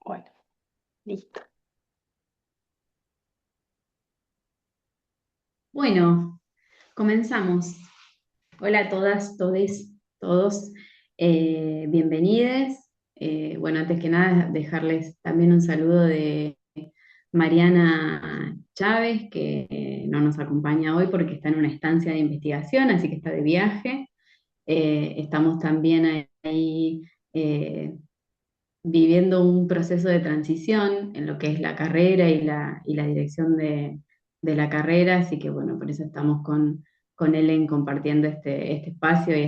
Bueno, listo. Bueno, comenzamos. Hola a todas, todes, todos. Bienvenides. Bueno, antes que nada, dejarles también un saludo de Mariana Chávez, que no nos acompaña hoy porque está en una estancia de investigación, así que está de viaje. Estamos también ahí eh, viviendo un proceso de transición en lo que es la carrera y la dirección de la carrera, así que bueno, por eso estamos con Ellen compartiendo este espacio y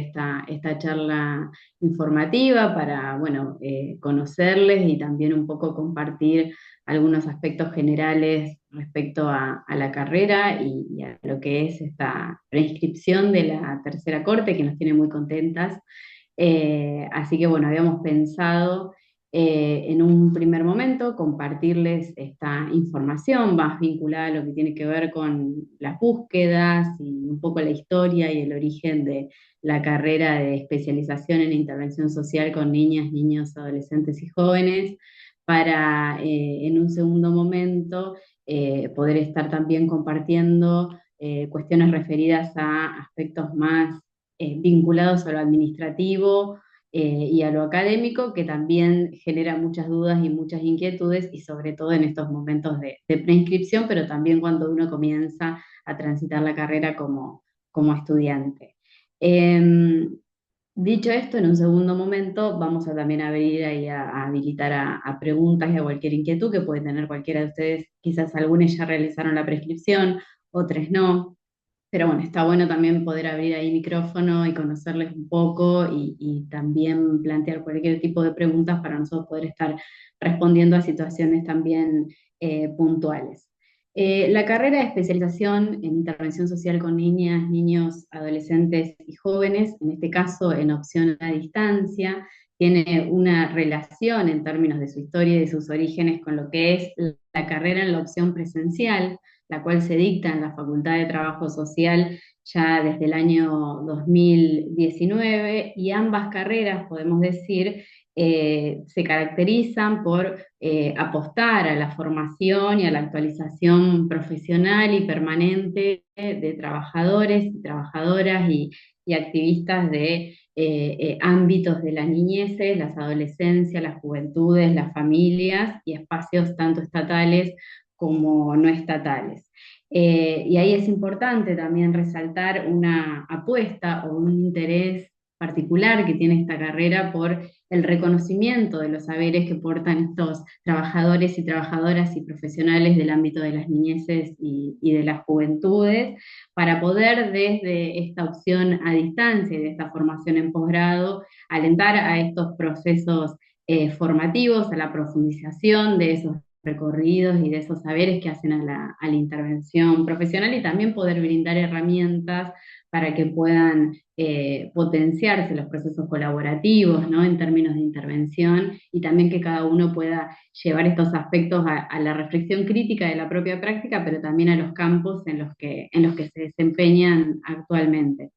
esta charla informativa para, bueno, conocerles y también un poco compartir algunos aspectos generales respecto a la carrera y a lo que es esta preinscripción de la tercera corte que nos tiene muy contentas. Así que bueno, habíamos pensado en un primer momento compartirles esta información más vinculada a lo que tiene que ver con las búsquedas y un poco la historia y el origen de la carrera de especialización en intervención social con niñas, niños, adolescentes y jóvenes, para en un segundo momento poder estar también compartiendo cuestiones referidas a aspectos más vinculados a lo administrativo y a lo académico, que también genera muchas dudas y muchas inquietudes, y sobre todo en estos momentos de preinscripción, pero también cuando uno comienza a transitar la carrera como estudiante. Dicho esto, en un segundo momento vamos a también abrir ahí a habilitar a preguntas y a cualquier inquietud que puede tener cualquiera de ustedes. Quizás algunos ya realizaron la prescripción, otros no. Pero bueno, está bueno también poder abrir ahí micrófono y conocerles un poco y también plantear cualquier tipo de preguntas para nosotros poder estar respondiendo a situaciones también puntuales. La carrera de especialización en intervención social con niñas, niños, adolescentes y jóvenes, en este caso en opción a distancia, tiene una relación en términos de su historia y de sus orígenes con lo que es la carrera en la opción presencial, la cual se dicta en la Facultad de Trabajo Social ya desde el año 2019, y ambas carreras, podemos decir, se caracterizan por apostar a la formación y a la actualización profesional y permanente de trabajadores y trabajadoras y activistas de ámbitos de las niñeces, las adolescencias, las juventudes, las familias y espacios tanto estatales como no estatales. Y ahí es importante también resaltar una apuesta o un interés particular que tiene esta carrera por el reconocimiento de los saberes que portan estos trabajadores y trabajadoras y profesionales del ámbito de las niñeces y de las juventudes, para poder desde esta opción a distancia y de esta formación en posgrado alentar a estos procesos formativos, a la profundización de esos recorridos y de esos saberes que hacen a la intervención profesional, y también poder brindar herramientas para que puedan potenciarse los procesos colaborativos, ¿no? En términos de intervención, y también que cada uno pueda llevar estos aspectos a la reflexión crítica de la propia práctica, pero también a los campos en los que se desempeñan actualmente.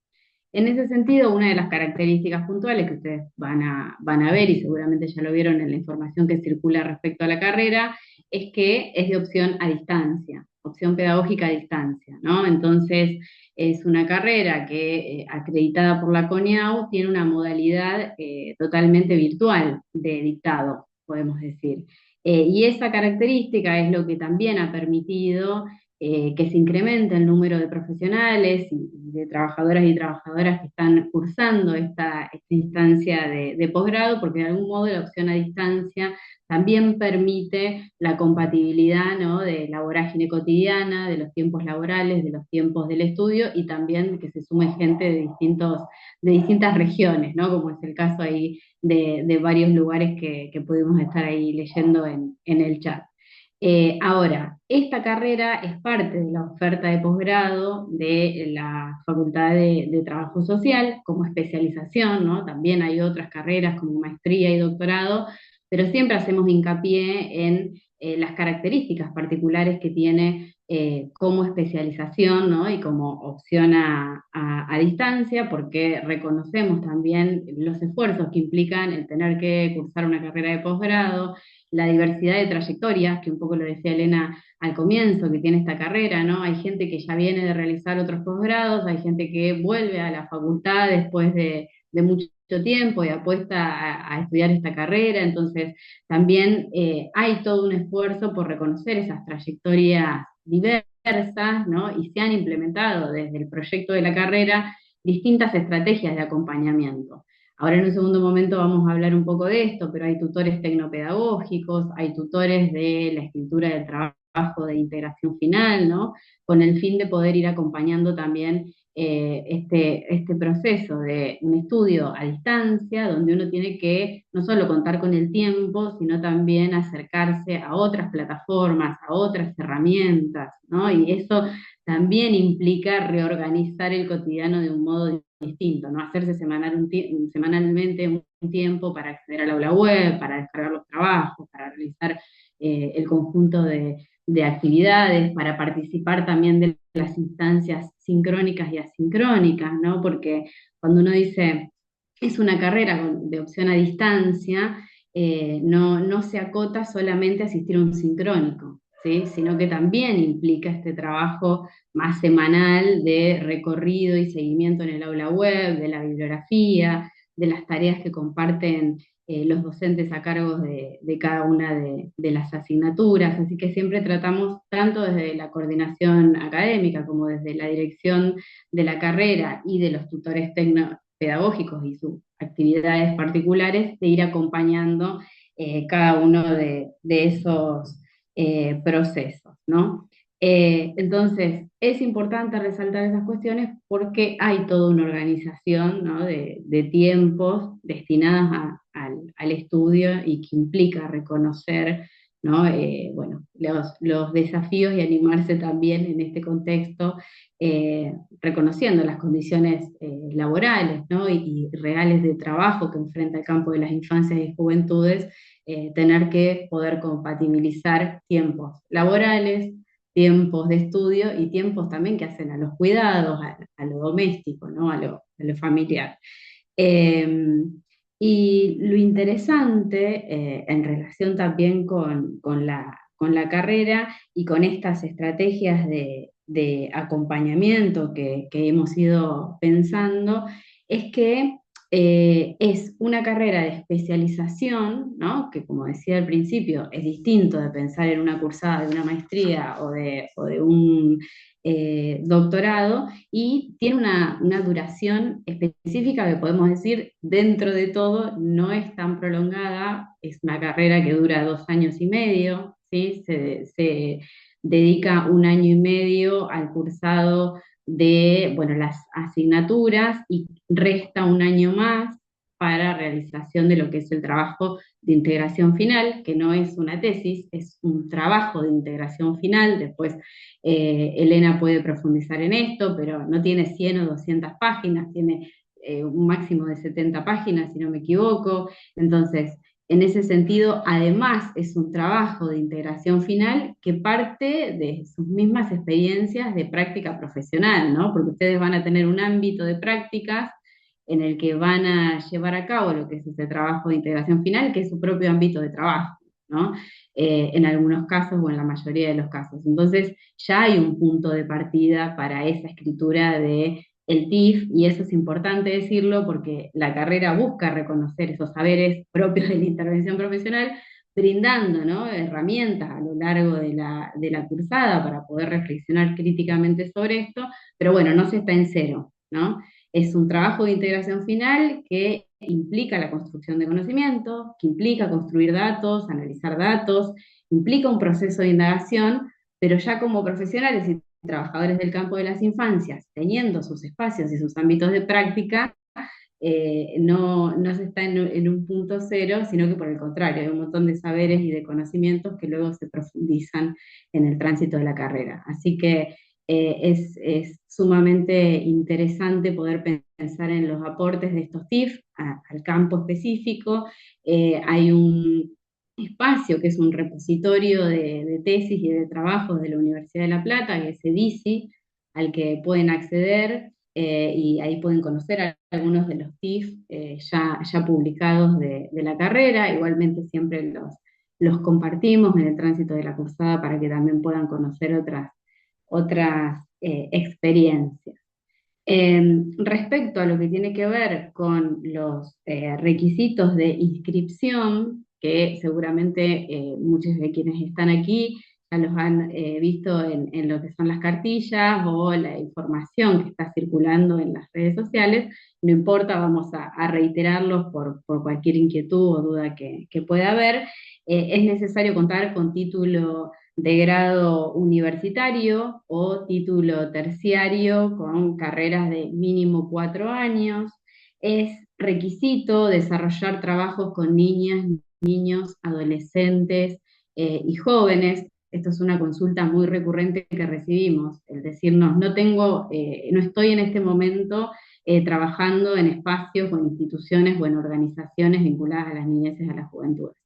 En ese sentido, una de las características puntuales que ustedes van a ver, y seguramente ya lo vieron en la información que circula respecto a la carrera, es que es de opción a distancia, opción pedagógica a distancia, ¿no? Entonces, es una carrera que, acreditada por la CONIAU, tiene una modalidad totalmente virtual de dictado, podemos decir. Y esa característica es lo que también ha permitido que se incremente el número de profesionales y de trabajadoras y trabajadoras que están cursando esta instancia de posgrado, porque de algún modo la opción a distancia también permite la compatibilidad, ¿no? De la vorágine cotidiana, de los tiempos laborales, de los tiempos del estudio, y también que se sume gente de distintas regiones, ¿no? Como es el caso ahí de varios lugares que pudimos estar ahí leyendo en el chat. Ahora, esta carrera es parte de la oferta de posgrado de la Facultad de Trabajo Social como especialización, ¿no? También hay otras carreras como maestría y doctorado, pero siempre hacemos hincapié en las características particulares que tiene como especialización, ¿no? Y como opción a distancia, porque reconocemos también los esfuerzos que implican el tener que cursar una carrera de posgrado, la diversidad de trayectorias, que un poco lo decía Elena al comienzo, que tiene esta carrera, ¿no? Hay gente que ya viene de realizar otros posgrados, hay gente que vuelve a la facultad después de mucho tiempo y apuesta a estudiar esta carrera, entonces también hay todo un esfuerzo por reconocer esas trayectorias diversas, ¿no? Y se han implementado desde el proyecto de la carrera distintas estrategias de acompañamiento. Ahora en un segundo momento vamos a hablar un poco de esto, pero hay tutores tecnopedagógicos, hay tutores de la escritura del trabajo de integración final, ¿no? Con el fin de poder ir acompañando también este proceso de un estudio a distancia, donde uno tiene que no solo contar con el tiempo, sino también acercarse a otras plataformas, a otras herramientas, ¿no? Y eso también implica reorganizar el cotidiano de un modo distinto, ¿no? Hacerse semanalmente un tiempo para acceder al aula web, para descargar los trabajos, para realizar el conjunto de actividades, para participar también de las instancias sincrónicas y asincrónicas, ¿no? Porque cuando uno dice es una carrera de opción a distancia, no se acota solamente a asistir a un sincrónico, ¿sí? Sino que también implica este trabajo más semanal de recorrido y seguimiento en el aula web, de la bibliografía, de las tareas que comparten los docentes a cargo de cada una de las asignaturas. Así que siempre tratamos, tanto desde la coordinación académica como desde la dirección de la carrera y de los tutores pedagógicos y sus actividades particulares, de ir acompañando cada uno de esos procesos, ¿no? Entonces, es importante resaltar esas cuestiones porque hay toda una organización, ¿no? de tiempos destinadas al estudio y que implica reconocer, ¿no? Bueno, los desafíos y animarse también en este contexto, reconociendo las condiciones laborales, ¿no? y reales de trabajo que enfrenta el campo de las infancias y juventudes, tener que poder compatibilizar tiempos laborales, tiempos de estudio y tiempos también que hacen a los cuidados, a lo doméstico, ¿no? A lo familiar. Eh, y lo interesante, en relación también con la carrera y con estas estrategias de acompañamiento que hemos ido pensando, es que es una carrera de especialización, ¿no? Que como decía al principio, es distinto de pensar en una cursada de una maestría o de un doctorado, y tiene una duración específica que podemos decir, dentro de todo, no es tan prolongada, es una carrera que dura 2 años y medio, ¿sí? Se dedica 1 año y medio al cursado de, bueno, las asignaturas y resta 1 año más para realización de lo que es el trabajo de integración final, que no es una tesis, es un trabajo de integración final. Después Elena puede profundizar en esto, pero no tiene 100 o 200 páginas, tiene un máximo de 70 páginas, si no me equivoco. Entonces, en ese sentido, además es un trabajo de integración final que parte de sus mismas experiencias de práctica profesional, ¿no? Porque ustedes van a tener un ámbito de prácticas en el que van a llevar a cabo lo que es ese trabajo de integración final, que es su propio ámbito de trabajo, ¿no? En algunos casos o en la mayoría de los casos. Entonces, ya hay un punto de partida para esa escritura de el TIF, y eso es importante decirlo porque la carrera busca reconocer esos saberes propios de la intervención profesional, brindando, ¿no? herramientas a lo largo de la cursada para poder reflexionar críticamente sobre esto, pero bueno, no se está en cero, ¿no? Es un trabajo de integración final que implica la construcción de conocimiento, que implica construir datos, analizar datos, implica un proceso de indagación, pero ya como profesionales y trabajadores del campo de las infancias, teniendo sus espacios y sus ámbitos de práctica, no se está en un punto cero, sino que por el contrario, hay un montón de saberes y de conocimientos que luego se profundizan en el tránsito de la carrera. Así que es sumamente interesante poder pensar en los aportes de estos TIF al campo específico. Hay un espacio que es un repositorio de tesis y de trabajos de la Universidad de La Plata, que es EDICI, al que pueden acceder, y ahí pueden conocer algunos de los TIF ya publicados de la carrera. Igualmente siempre los compartimos en el tránsito de la cursada para que también puedan conocer otras experiencias. Respecto a lo que tiene que ver con los requisitos de inscripción, que seguramente muchos de quienes están aquí ya los han visto en lo que son las cartillas o la información que está circulando en las redes sociales, no importa, vamos a reiterarlos por cualquier inquietud o duda que pueda haber. Es necesario contar con título de grado universitario o título terciario con carreras de mínimo 4 años. Es requisito desarrollar trabajos con niñas, niños, adolescentes y jóvenes. Esto es una consulta muy recurrente que recibimos, el decirnos, no estoy en este momento trabajando en espacios o en instituciones o en organizaciones vinculadas a las niñeces y a las juventudes.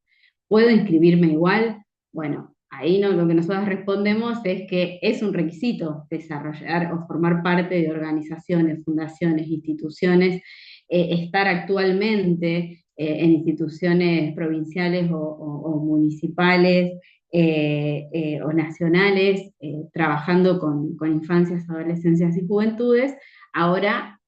¿Puedo inscribirme igual? Bueno, ahí no, lo que nosotros respondemos es que es un requisito desarrollar o formar parte de organizaciones, fundaciones, instituciones, estar actualmente en instituciones provinciales o municipales o nacionales, trabajando con infancias, adolescencias y juventudes. Ahora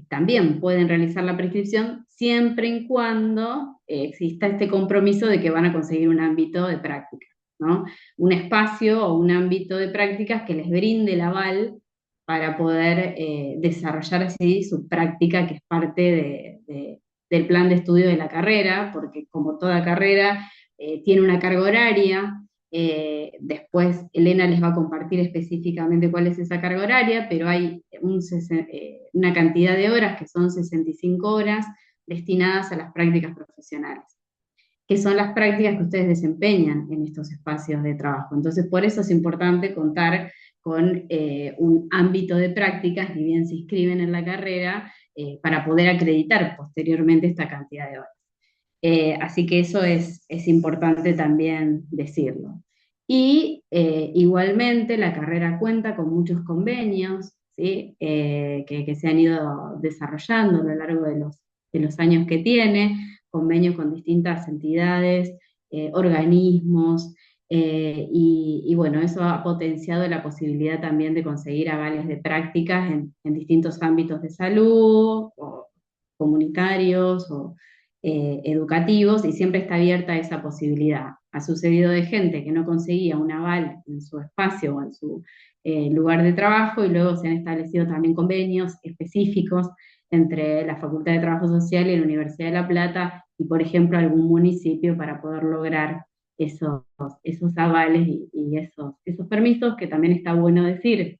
también pueden realizar la prescripción siempre y cuando exista este compromiso de que van a conseguir un ámbito de práctica, ¿no? Un espacio o un ámbito de prácticas que les brinde el aval para poder desarrollar así su práctica, que es parte del plan de estudio de la carrera, porque como toda carrera tiene una carga horaria. Después Elena les va a compartir específicamente cuál es esa carga horaria, pero hay una cantidad de horas que son 65 horas destinadas a las prácticas profesionales, que son las prácticas que ustedes desempeñan en estos espacios de trabajo. Entonces, por eso es importante contar con un ámbito de prácticas, ni bien se inscriben en la carrera, para poder acreditar posteriormente esta cantidad de horas. Así que eso es importante también decirlo. Y igualmente la carrera cuenta con muchos convenios, ¿sí? Que se han ido desarrollando a lo largo de los años que tiene, convenios con distintas entidades, organismos, y bueno, eso ha potenciado la posibilidad también de conseguir avales de prácticas en distintos ámbitos de salud, o comunitarios, o educativos, y siempre está abierta esa posibilidad. Ha sucedido de gente que no conseguía un aval en su espacio o en su lugar de trabajo, y luego se han establecido también convenios específicos entre la Facultad de Trabajo Social y la Universidad de La Plata y, por ejemplo, algún municipio, para poder lograr esos avales y esos permisos, que también está bueno decir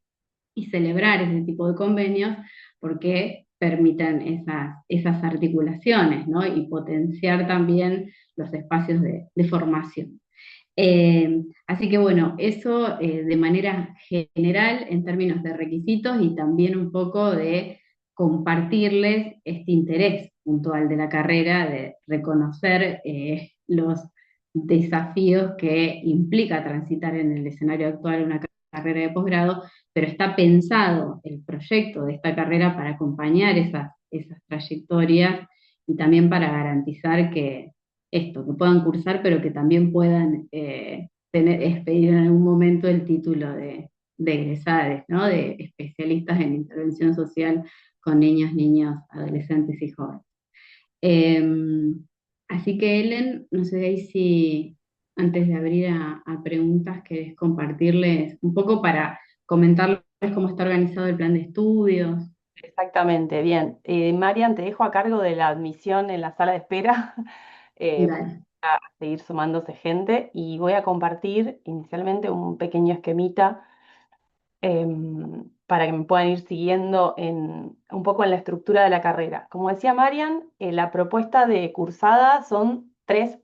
y celebrar ese tipo de convenios, porque permitan esas articulaciones, ¿no? Y potenciar también los espacios de formación. Así que bueno, eso de manera general en términos de requisitos, y también un poco de compartirles este interés puntual de la carrera, de reconocer los desafíos que implica transitar en el escenario actual una carrera de posgrado, pero está pensado el proyecto de esta carrera para acompañar esas trayectorias, y también para garantizar que puedan cursar, pero que también puedan expedir en algún momento el título de egresades, ¿no? De especialistas en intervención social con niños, niñas, adolescentes y jóvenes. Eh, Así que Ellen, no sé ahí si antes de abrir a preguntas, querés compartirles un poco para comentarles cómo está organizado el plan de estudios. Exactamente, bien. Marian, te dejo a cargo de la admisión en la sala de espera, Dale. para seguir sumándose gente y voy a compartir inicialmente un pequeño esquemita para que me puedan ir siguiendo un poco en la estructura de la carrera. Como decía Marian, la propuesta de cursada son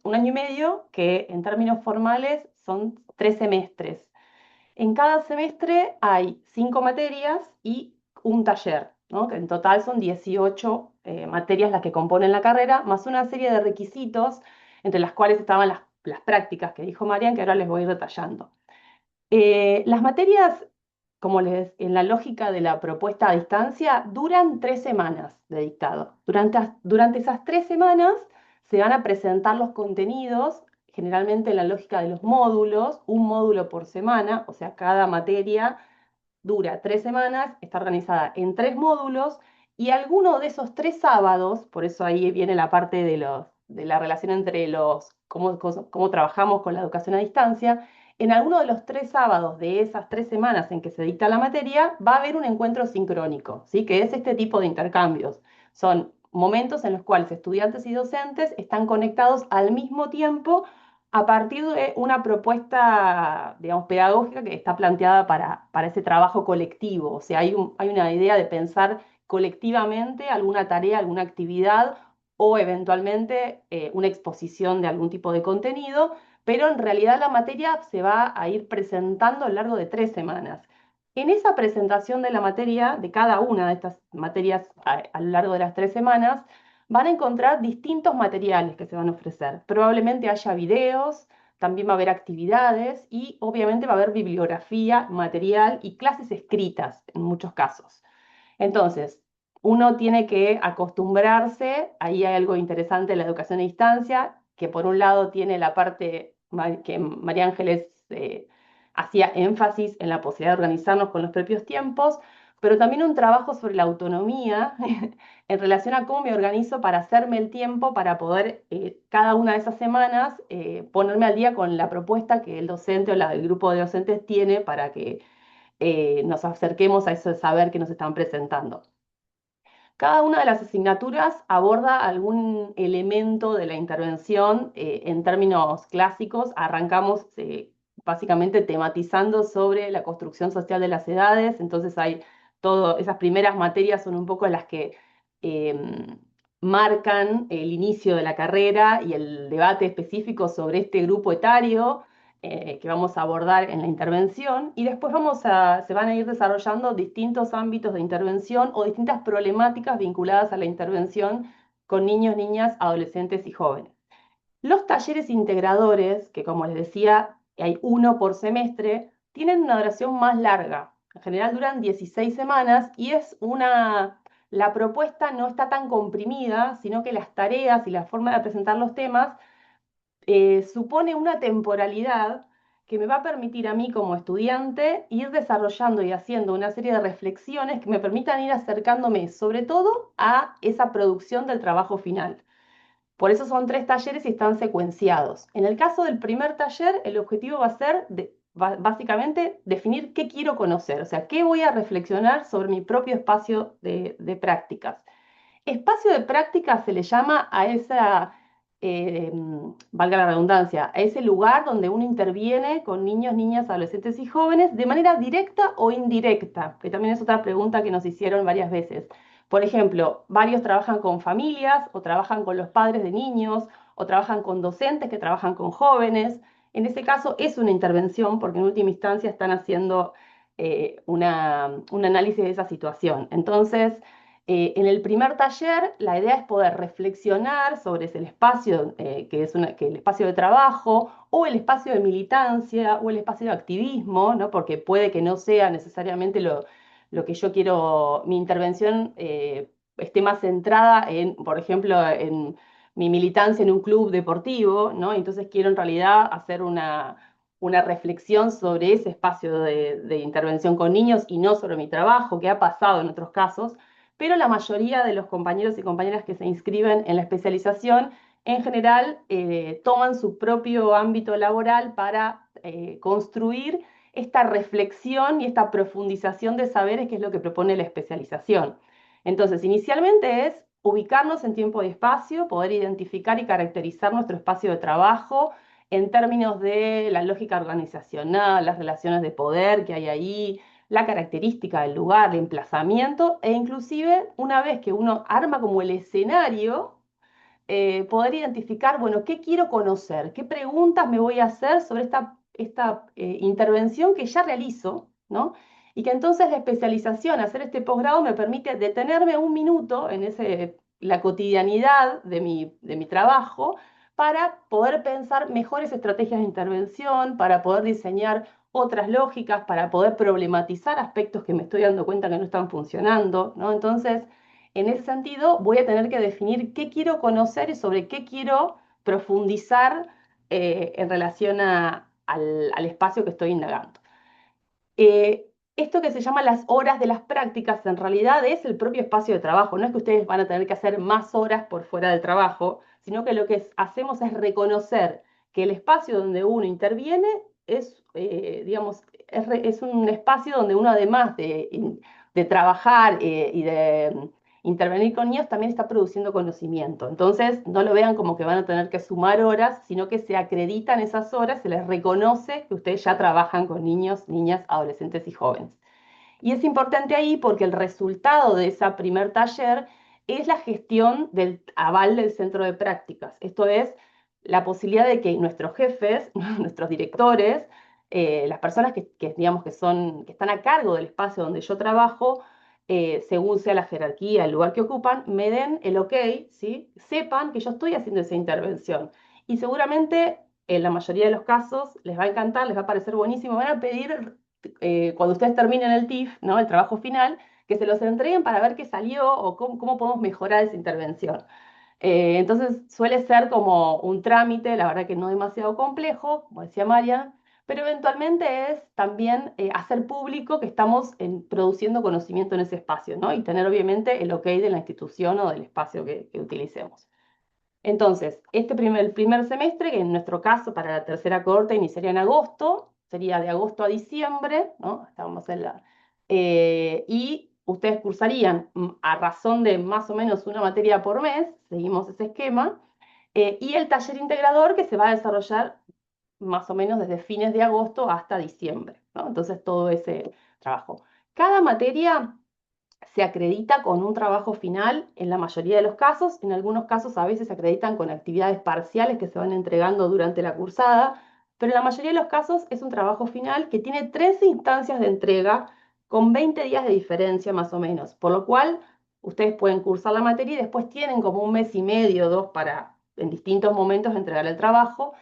un año y medio, que en términos formales son 3 semestres. En cada semestre hay 5 materias y un taller, ¿no? Que en total son 18 materias las que componen la carrera, más una serie de requisitos, entre las cuales estaban las prácticas que dijo Marian, que ahora les voy a ir detallando. Las materias, en la lógica de la propuesta a distancia, duran 3 semanas de dictado. Durante esas 3 semanas se van a presentar los contenidos generalmente en la lógica de los módulos, un módulo por semana, o sea, cada materia dura 3 semanas, está organizada en 3 módulos y alguno de esos 3 sábados, por eso ahí viene la parte de la relación entre cómo trabajamos con la educación a distancia, en alguno de los 3 sábados de esas 3 semanas en que se dicta la materia, va a haber un encuentro sincrónico, ¿sí? Que es este tipo de intercambios. Son momentos en los cuales estudiantes y docentes están conectados al mismo tiempo a partir de una propuesta, digamos, pedagógica que está planteada para ese trabajo colectivo. O sea, hay una idea de pensar colectivamente alguna tarea, alguna actividad o eventualmente una exposición de algún tipo de contenido, pero en realidad la materia se va a ir presentando a lo largo de 3 semanas. En esa presentación de la materia, de cada una de estas materias a lo largo de las 3 semanas, van a encontrar distintos materiales que se van a ofrecer. Probablemente haya videos, también va a haber actividades y obviamente va a haber bibliografía, material y clases escritas en muchos casos. Entonces, uno tiene que acostumbrarse, ahí hay algo interesante en la educación a distancia, que por un lado tiene la parte que María Ángeles hacía énfasis en la posibilidad de organizarnos con los propios tiempos, pero también un trabajo sobre la autonomía en relación a cómo me organizo para hacerme el tiempo para poder cada una de esas semanas ponerme al día con la propuesta que el docente o el grupo de docentes tiene para que nos acerquemos a ese saber que nos están presentando. Cada una de las asignaturas aborda algún elemento de la intervención en términos clásicos. Arrancamos básicamente tematizando sobre la construcción social de las edades, entonces hay esas primeras materias son un poco las que marcan el inicio de la carrera y el debate específico sobre este grupo etario que vamos a abordar en la intervención y después se van a ir desarrollando distintos ámbitos de intervención o distintas problemáticas vinculadas a la intervención con niños, niñas, adolescentes y jóvenes. Los talleres integradores, que como les decía, hay uno por semestre, tienen una duración más larga. En general duran 16 semanas y la propuesta no está tan comprimida, sino que las tareas y la forma de presentar los temas supone una temporalidad que me va a permitir a mí como estudiante ir desarrollando y haciendo una serie de reflexiones que me permitan ir acercándome sobre todo a esa producción del trabajo final. Por eso son 3 talleres y están secuenciados. En el caso del primer taller, el objetivo va a ser básicamente definir qué quiero conocer, o sea, qué voy a reflexionar sobre mi propio espacio de prácticas. Espacio de práctica se le llama a valga la redundancia, a ese lugar donde uno interviene con niños, niñas, adolescentes y jóvenes de manera directa o indirecta, que también es otra pregunta que nos hicieron varias veces. Por ejemplo, varios trabajan con familias o trabajan con los padres de niños o trabajan con docentes que trabajan con jóvenes. En ese caso es una intervención porque en última instancia están haciendo un análisis de esa situación. Entonces, en el primer taller, la idea es poder reflexionar sobre el espacio, que el espacio de trabajo, o el espacio de militancia, o el espacio de activismo, ¿no? Porque puede que no sea necesariamente lo que yo quiero, mi intervención esté más centrada en, por ejemplo, en mi militancia en un club deportivo, ¿no? Entonces quiero en realidad hacer una reflexión sobre ese espacio de intervención con niños y no sobre mi trabajo, que ha pasado en otros casos, pero la mayoría de los compañeros y compañeras que se inscriben en la especialización en general toman su propio ámbito laboral para construir esta reflexión y esta profundización de saberes que es lo que propone la especialización. Entonces, inicialmente es ubicarnos en tiempo y espacio, poder identificar y caracterizar nuestro espacio de trabajo en términos de la lógica organizacional, las relaciones de poder que hay ahí, la característica del lugar, el emplazamiento e inclusive una vez que uno arma como el escenario, poder identificar, bueno, qué quiero conocer, qué preguntas me voy a hacer sobre esta intervención que ya realizo, ¿no? Y que entonces la especialización, hacer este posgrado me permite detenerme un minuto en la cotidianidad de mi trabajo para poder pensar mejores estrategias de intervención, para poder diseñar otras lógicas, para poder problematizar aspectos que me estoy dando cuenta que no están funcionando, ¿no? Entonces, en ese sentido, voy a tener que definir qué quiero conocer y sobre qué quiero profundizar en relación al espacio que estoy indagando. Esto que se llama las horas de las prácticas en realidad es el propio espacio de trabajo. No es que ustedes van a tener que hacer más horas por fuera del trabajo, sino que lo que hacemos es reconocer que el espacio donde uno interviene es, digamos, es un espacio donde uno además de trabajar y de intervenir con niños también está produciendo conocimiento. Entonces, no lo vean como que van a tener que sumar horas, sino que se acreditan esas horas, se les reconoce que ustedes ya trabajan con niños, niñas, adolescentes y jóvenes. Y es importante ahí porque el resultado de ese primer taller es la gestión del aval del centro de prácticas. Esto es la posibilidad de que nuestros jefes, nuestros directores, las personas digamos, que están a cargo del espacio donde yo trabajo, según sea la jerarquía, el lugar que ocupan, me den el ok, ¿sí? Sepan que yo estoy haciendo esa intervención. Y seguramente en la mayoría de los casos les va a encantar, les va a parecer buenísimo, van a pedir cuando ustedes terminen el TIF, ¿no? El trabajo final, que se los entreguen para ver qué salió o cómo podemos mejorar esa intervención. Entonces suele ser como un trámite, la verdad que no demasiado complejo, como decía María, pero eventualmente es también hacer público que estamos produciendo conocimiento en ese espacio, ¿no? Y tener obviamente el ok de la institución o del espacio que utilicemos. Entonces, el primer semestre, que en nuestro caso para la tercera cohorte iniciaría en agosto, sería de agosto a diciembre, ¿no? Estábamos y ustedes cursarían a razón de más o menos una materia por mes, seguimos ese esquema, y el taller integrador que se va a desarrollar más o menos desde fines de agosto hasta diciembre, ¿no? Entonces, todo ese trabajo. Cada materia se acredita con un trabajo final en la mayoría de los casos. En algunos casos a veces se acreditan con actividades parciales que se van entregando durante la cursada, pero en la mayoría de los casos es un trabajo final que tiene 13 instancias de entrega con 20 días de diferencia más o menos, por lo cual ustedes pueden cursar la materia y después tienen como un mes y medio, dos para en distintos momentos entregar el trabajo.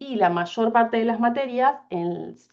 Y la mayor parte de las materias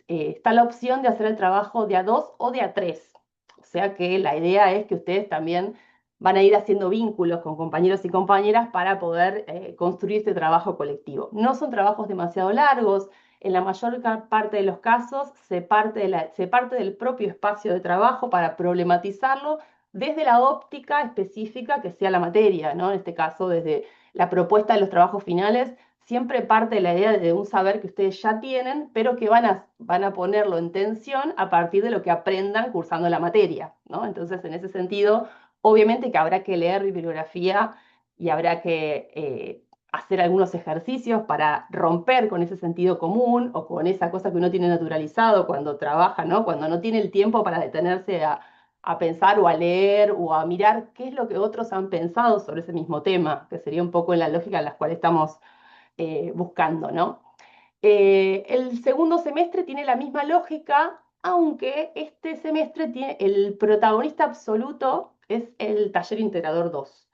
está la opción de hacer el trabajo de a dos o de a tres. O sea que la idea es que ustedes también van a ir haciendo vínculos con compañeros y compañeras para poder construir este trabajo colectivo. No son trabajos demasiado largos, en la mayor parte de los casos se parte del propio espacio de trabajo para problematizarlo desde la óptica específica que sea la materia, ¿no? En este caso, desde la propuesta de los trabajos finales, siempre parte de la idea de un saber que ustedes ya tienen, pero que van a ponerlo en tensión a partir de lo que aprendan cursando la materia, ¿no? Entonces, en ese sentido, obviamente que habrá que leer bibliografía y habrá que hacer algunos ejercicios para romper con ese sentido común o con esa cosa que uno tiene naturalizado cuando trabaja, ¿no? Cuando no tiene el tiempo para detenerse a pensar o a leer o a mirar qué es lo que otros han pensado sobre ese mismo tema, que sería un poco en la lógica en la cual estamos buscando, ¿no? El segundo semestre tiene la misma lógica, aunque este semestre tiene el protagonista absoluto es el taller integrador 2.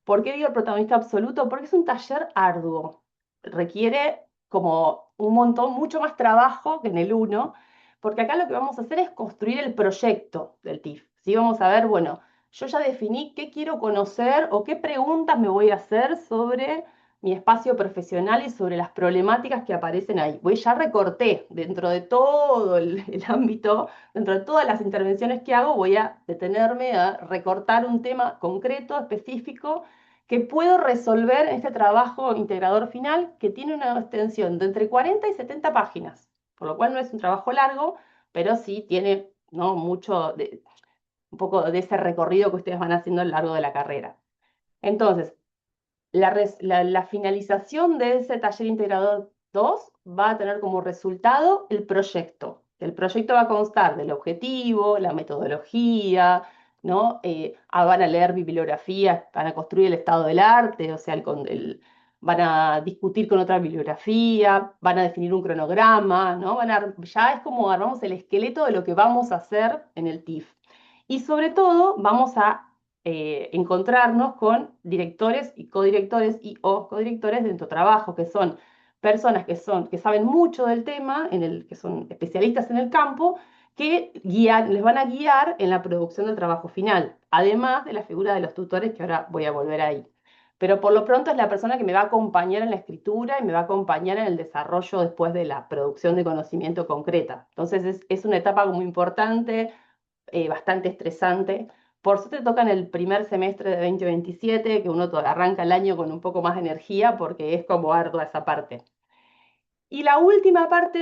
¿Por qué digo el protagonista absoluto? Porque es un taller arduo. Requiere como un montón, mucho más trabajo que en el uno, porque acá lo que vamos a hacer es construir el proyecto del TIF. ¿Sí? Vamos a ver, bueno, yo ya definí qué quiero conocer o qué preguntas me voy a hacer sobre mi espacio profesional y sobre las problemáticas que aparecen ahí. Ya recorté dentro de todo el ámbito, dentro de todas las intervenciones que hago, voy a detenerme a recortar un tema concreto, específico, que puedo resolver en este trabajo integrador final que tiene una extensión de entre 40 y 70 páginas, por lo cual no es un trabajo largo, pero sí tiene, ¿no? Un poco de ese recorrido que ustedes van haciendo a lo largo de la carrera. Entonces, la finalización de ese taller integrador 2 va a tener como resultado el proyecto. El proyecto va a constar del objetivo, la metodología, ¿no? Van a leer bibliografía, van a construir el estado del arte, o sea, van a discutir con otra bibliografía, van a definir un cronograma, ¿no? Ya es como armamos el esqueleto de lo que vamos a hacer en el TIF. Y sobre todo, vamos a encontrarnos con directores y codirectores y o codirectores de nuestro trabajo, que son personas que saben mucho del tema, que son especialistas en el campo, que les van a guiar en la producción del trabajo final, además de la figura de los tutores, que ahora voy a volver ahí. pero por lo pronto es la persona que me va a acompañar en la escritura y me va a acompañar en el desarrollo después de la producción de conocimiento concreta. Entonces es una etapa muy importante, bastante estresante. Por suerte toca en el primer semestre de 2027, que uno arranca el año con un poco más de energía porque es como ardua esa parte. Y la última parte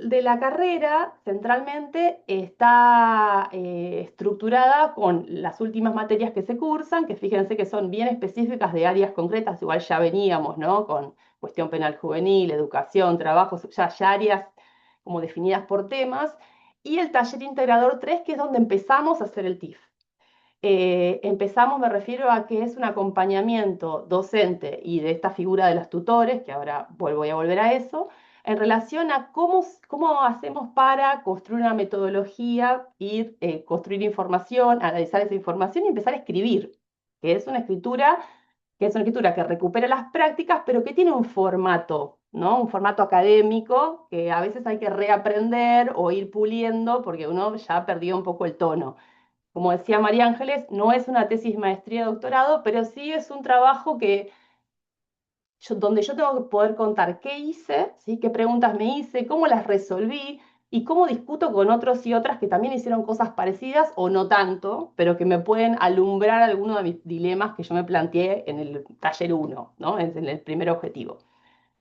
de la carrera, centralmente, está estructurada con las últimas materias que se cursan, que fíjense que son bien específicas de áreas concretas, igual ya veníamos, ¿no? Con cuestión penal juvenil, educación, trabajo, ya áreas como definidas por temas, y el taller integrador 3 que es donde empezamos a hacer el TIF. Empezamos, me refiero a que es un acompañamiento docente y de esta figura de los tutores, que ahora voy a volver a eso, en relación a cómo hacemos para construir una metodología, ir, construir información, analizar esa información y empezar a escribir, que es una escritura que recupera las prácticas, pero que tiene un formato, ¿no? Un formato académico que a veces hay que reaprender o ir puliendo porque uno ya perdió un poco el tono. Como decía María Ángeles, no es una tesis maestría doctorado, pero sí es un trabajo donde yo tengo que poder contar qué hice, ¿sí? Qué preguntas me hice, cómo las resolví y cómo discuto con otros y otras que también hicieron cosas parecidas o no tanto, pero que me pueden alumbrar algunos de mis dilemas que yo me planteé en el taller uno, ¿no? En el primer objetivo.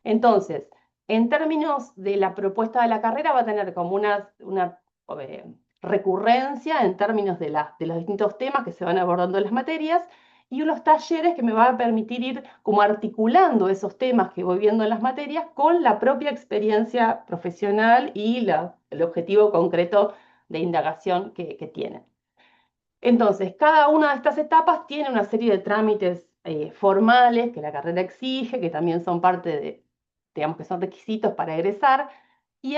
Entonces, en términos de la propuesta de la carrera, va a tener como una eh, recurrencia en términos de los distintos temas que se van abordando en las materias y unos talleres que me van a permitir ir como articulando esos temas que voy viendo en las materias con la propia experiencia profesional y el objetivo concreto de indagación que tienen. Entonces, cada una de estas etapas tiene una serie de trámites formales que la carrera exige, que también son parte de, digamos que son requisitos para egresar. Y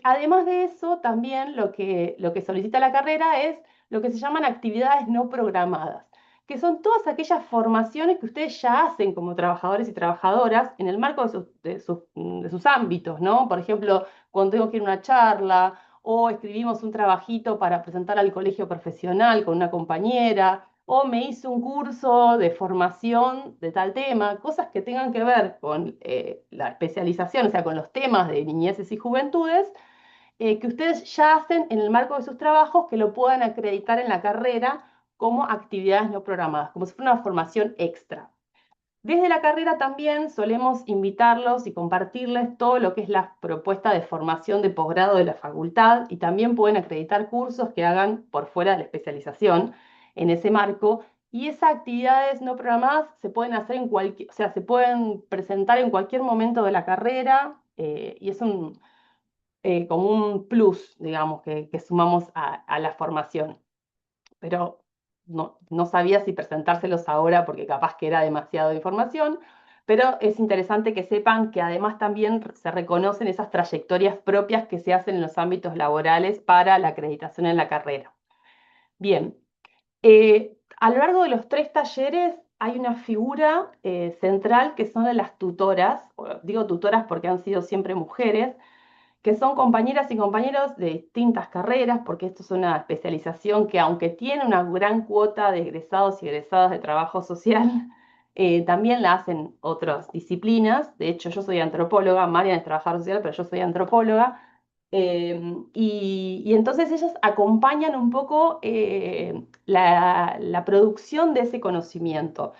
además de eso, también lo que solicita la carrera es lo que se llaman actividades no programadas, que son todas aquellas formaciones que ustedes ya hacen como trabajadores y trabajadoras en el marco de sus ámbitos, ¿no? Por ejemplo, cuando tengo que ir a una charla o escribimos un trabajito para presentar al colegio profesional con una compañera, o me hice un curso de formación de tal tema, cosas que tengan que ver con la especialización, o sea, con los temas de niñeces y juventudes, que ustedes ya hacen en el marco de sus trabajos, que lo puedan acreditar en la carrera como actividades no programadas, como si fuera una formación extra. Desde la carrera también solemos invitarlos y compartirles todo lo que es la propuesta de formación de posgrado de la facultad y también pueden acreditar cursos que hagan por fuera de la especialización en ese marco. Y esas actividades no programadas se pueden hacer en cualquier, o sea, se pueden presentar en cualquier momento de la carrera y es como un plus, digamos, que sumamos a la formación, pero no sabía si presentárselos ahora porque capaz que era demasiada información, pero es interesante que sepan que además también se reconocen esas trayectorias propias que se hacen en los ámbitos laborales para la acreditación en la carrera. Bien, a lo largo de los 3 talleres hay una figura central que son de las tutoras, digo tutoras porque han sido siempre mujeres, que son compañeras y compañeros de distintas carreras, porque esto es una especialización que aunque tiene una gran cuota de egresados y egresadas de trabajo social, también la hacen otras disciplinas. De hecho, yo soy antropóloga, Marian es trabajadora social, pero yo soy antropóloga. Y entonces ellas acompañan un poco la producción de ese conocimiento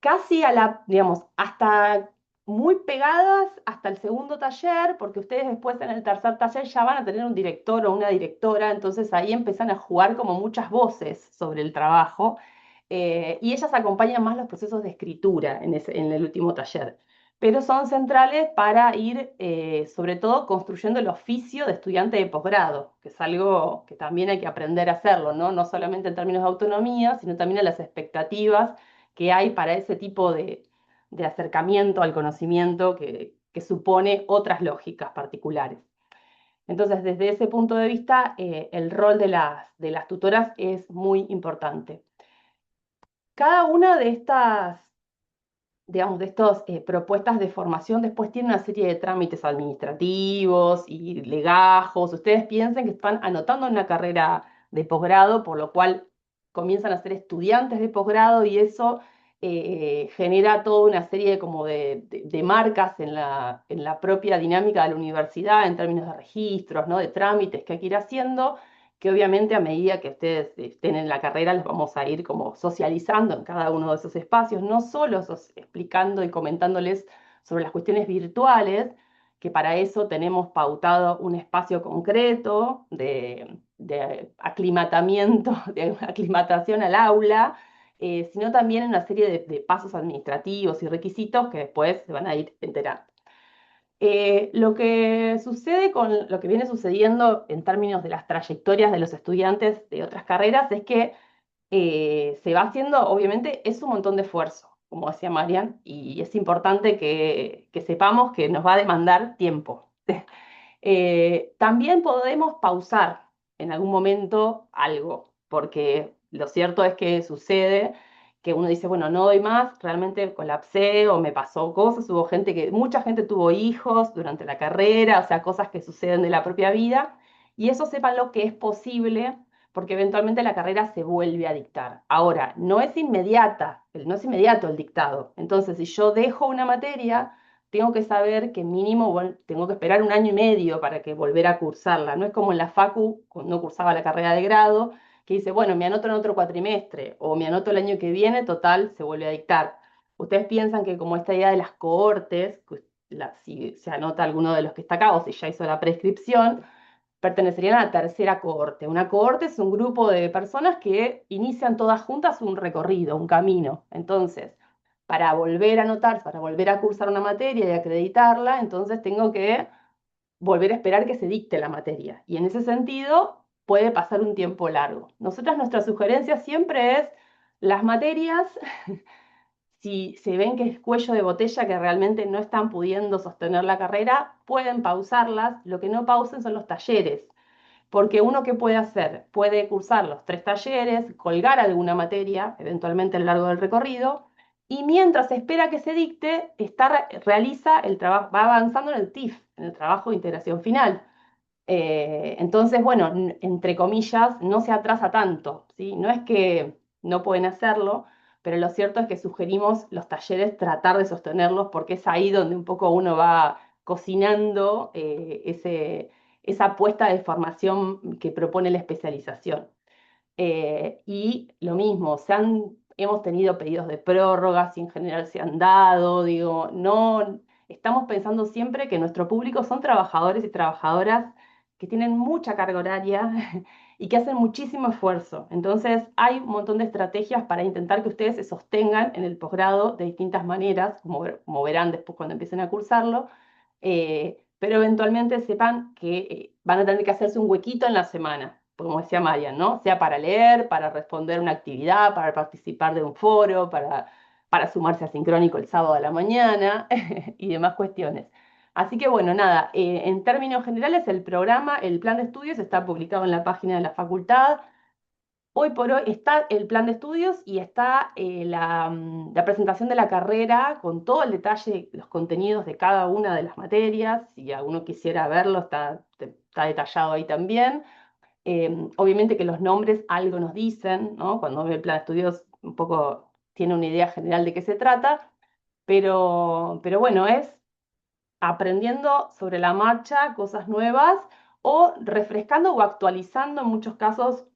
casi digamos, hasta muy pegadas hasta el segundo taller, porque ustedes después en el tercer taller ya van a tener un director o una directora, entonces ahí empiezan a jugar como muchas voces sobre el trabajo, y ellas acompañan más los procesos de escritura en el último taller. Pero son centrales para ir, sobre todo, construyendo el oficio de estudiante de posgrado, que es algo que también hay que aprender a hacerlo, ¿no? No solamente en términos de autonomía, sino también a las expectativas que hay para ese tipo de acercamiento al conocimiento que supone otras lógicas particulares. Entonces, desde ese punto de vista, el rol de las tutoras es muy importante. Cada una de estas, digamos, de estas propuestas de formación después tiene una serie de trámites administrativos y legajos. Ustedes piensen que están anotando una carrera de posgrado, por lo cual comienzan a ser estudiantes de posgrado y eso genera toda una serie como de marcas en la propia dinámica de la universidad en términos de registros, ¿no? De trámites que hay que ir haciendo, que obviamente a medida que ustedes estén en la carrera les vamos a ir como socializando en cada uno de esos espacios, no solo explicando y comentándoles sobre las cuestiones virtuales, que para eso tenemos pautado un espacio concreto de aclimatamiento, de aclimatación al aula, sino también en una serie de pasos administrativos y requisitos que después se van a ir enterando. Lo que sucede con lo que viene sucediendo en términos de las trayectorias de los estudiantes de otras carreras es que se va haciendo, obviamente, es un montón de esfuerzo, como decía Marian, y es importante que sepamos que nos va a demandar tiempo. También podemos pausar en algún momento algo, porque lo cierto es que sucede que uno dice, bueno, no doy más, realmente colapsé o me pasó cosas, hubo gente mucha gente tuvo hijos durante la carrera, o sea, cosas que suceden de la propia vida, y eso sepan lo que es posible, porque eventualmente la carrera se vuelve a dictar. Ahora, no es inmediata, no es inmediato el dictado, entonces si yo dejo una materia tengo que saber que mínimo tengo que esperar un año y medio para que volver a cursarla. No es como en la facu, cuando no cursaba la carrera de grado, que dice, bueno, me anoto en otro cuatrimestre o me anoto el año que viene, total, se vuelve a dictar. Ustedes piensan que como esta idea de las cohortes, si se anota alguno de los que está acá o si ya hizo la prescripción, pertenecerían a la tercera cohorte. Una cohorte es un grupo de personas que inician todas juntas un recorrido, un camino. Entonces, para volver a anotarse, para volver a cursar una materia y acreditarla, entonces tengo que volver a esperar que se dicte la materia. Y en ese sentido puede pasar un tiempo largo. Nosotras, nuestra sugerencia siempre es las materias, si se ven que es cuello de botella, que realmente no están pudiendo sostener la carrera, pueden pausarlas. Lo que no pausen son los talleres. Porque uno, ¿qué puede hacer? Puede cursar los 3 talleres, colgar alguna materia, eventualmente a lo largo del recorrido, y mientras espera que se dicte, realiza el trabajo, va avanzando en el TIF, en el trabajo de integración final. Entonces, bueno, entre comillas, no se atrasa tanto, ¿sí? No es que no pueden hacerlo, pero lo cierto es que sugerimos los talleres tratar de sostenerlos porque es ahí donde un poco uno va cocinando esa apuesta de formación que propone la especialización. Y lo mismo, hemos tenido pedidos de prórrogas y en general se han dado, digo, no, estamos pensando siempre que nuestro público son trabajadores y trabajadoras que tienen mucha carga horaria y que hacen muchísimo esfuerzo. Entonces, hay un montón de estrategias para intentar que ustedes se sostengan en el posgrado de distintas maneras, como verán después cuando empiecen a cursarlo, pero eventualmente sepan que van a tener que hacerse un huequito en la semana, como decía Marian, ¿no? Sea para leer, para responder una actividad, para participar de un foro, para sumarse a Sincrónico el sábado a la mañana y demás cuestiones. Así que bueno, nada, en términos generales el programa, el plan de estudios está publicado en la página de la facultad. Hoy por hoy está el plan de estudios y está la presentación de la carrera con todo el detalle, los contenidos de cada una de las materias. Si alguno quisiera verlo, está detallado ahí también. Obviamente que los nombres algo nos dicen, ¿no? Cuando ve el plan de estudios un poco tiene una idea general de qué se trata, pero bueno, es aprendiendo sobre la marcha cosas nuevas o refrescando o actualizando en muchos casos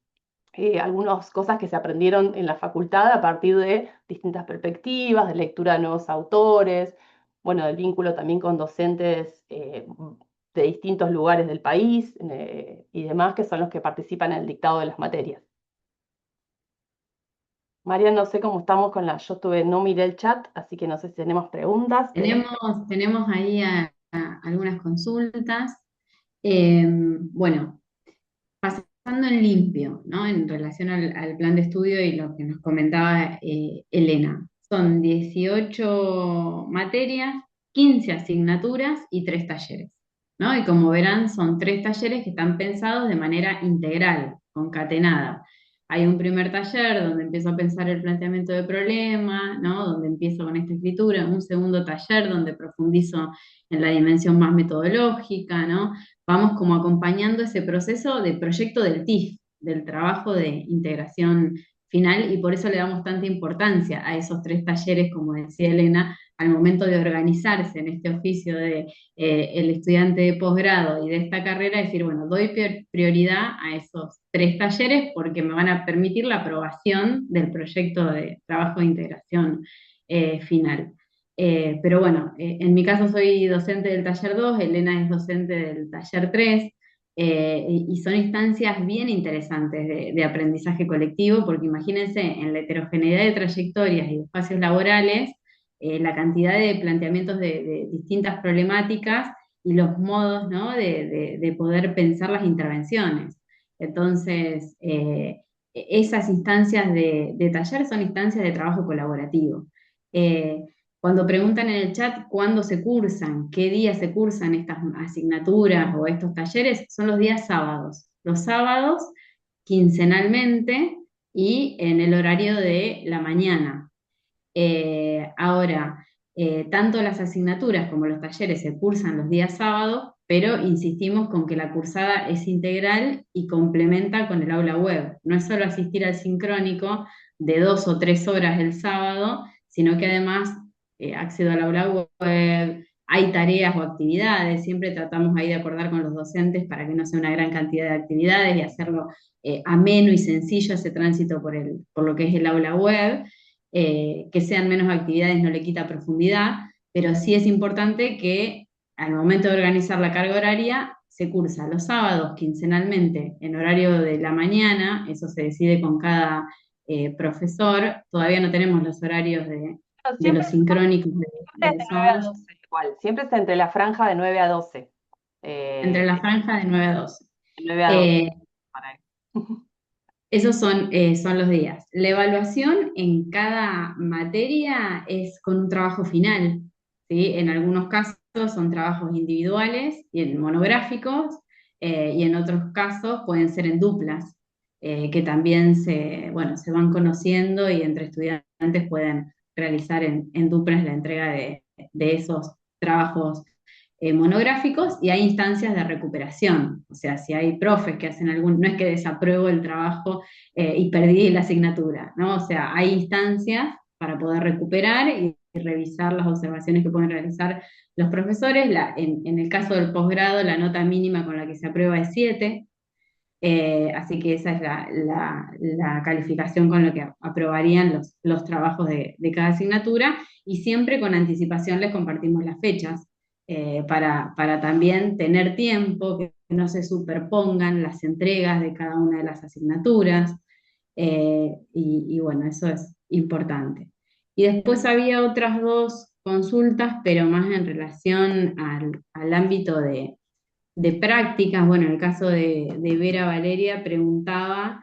algunas cosas que se aprendieron en la facultad a partir de distintas perspectivas, de lectura de nuevos autores, bueno, del vínculo también con docentes de distintos lugares del país y demás, que son los que participan en el dictado de las materias. María, no sé cómo estamos con no miré el chat, así que no sé si tenemos preguntas, pero Tenemos ahí algunas consultas. Bueno, pasando en limpio, ¿no? En relación al plan de estudio y lo que nos comentaba Elena. Son 18 materias, 15 asignaturas y 3 talleres, ¿no? Y como verán, son 3 talleres que están pensados de manera integral, concatenada. Hay un primer taller donde empiezo a pensar el planteamiento de problema, ¿no? Donde empiezo con esta escritura, un segundo taller donde profundizo en la dimensión más metodológica, ¿no? Vamos como acompañando ese proceso de proyecto del TIF, del trabajo de integración final y por eso le damos tanta importancia a esos tres talleres, como decía Elena, al momento de organizarse en este oficio de el estudiante de posgrado y de esta carrera, decir, bueno, doy prioridad a esos tres talleres porque me van a permitir la aprobación del proyecto de trabajo de integración final. Pero bueno, en mi caso soy docente del taller 2, Elena es docente del taller 3, y son instancias bien interesantes de aprendizaje colectivo, porque imagínense, en la heterogeneidad de trayectorias y de espacios laborales, la cantidad de planteamientos de distintas problemáticas y los modos, ¿no? de poder pensar las intervenciones. Entonces, esas instancias de taller son instancias de trabajo colaborativo. Eh, Cuando preguntan en el chat cuándo se cursan, qué días se cursan estas asignaturas o estos talleres, son los días sábados. Los sábados, quincenalmente y en el horario de la mañana. Ahora, tanto las asignaturas como los talleres se cursan los días sábados, pero insistimos con que la cursada es integral y complementa con el aula web. No es solo asistir al sincrónico de 2 o 3 horas el sábado, sino que además accedo al aula web, hay tareas o actividades, siempre tratamos ahí de acordar con los docentes para que no sea una gran cantidad de actividades y hacerlo ameno y sencillo ese tránsito por lo que es el aula web. Que sean menos actividades no le quita profundidad, pero sí es importante que al momento de organizar la carga horaria se cursa los sábados quincenalmente en horario de la mañana, eso se decide con cada profesor, todavía no tenemos los horarios No, de los sincrónicos siempre de es de los 9 a sábados, 12 igual, siempre es entre la franja de 9 a 12. entre Eh, la franja de 9 a 12. de 9 a 12. Eh, Para ahí. Esos son los días. La evaluación en cada materia es con un trabajo final, ¿sí? En algunos casos son trabajos individuales y en monográficos, y en otros casos pueden ser en duplas, que también bueno, se van conociendo y entre estudiantes pueden realizar en duplas la entrega de esos trabajos monográficos, y hay instancias de recuperación. O sea, si hay profes que hacen no es que desapruebo el trabajo y perdí la asignatura, ¿no? O sea, hay instancias para poder recuperar y revisar las observaciones que pueden realizar los profesores. En el caso del posgrado, la nota mínima con la que se aprueba es 7, así que esa es la calificación con la que aprobarían los trabajos de cada asignatura, y siempre con anticipación les compartimos las fechas, para también tener tiempo, que no se superpongan las entregas de cada una de las asignaturas. Y bueno, eso es importante. Y después había otras dos consultas, pero más en relación al ámbito de prácticas. Bueno, en el caso de Vera Valeria preguntaba,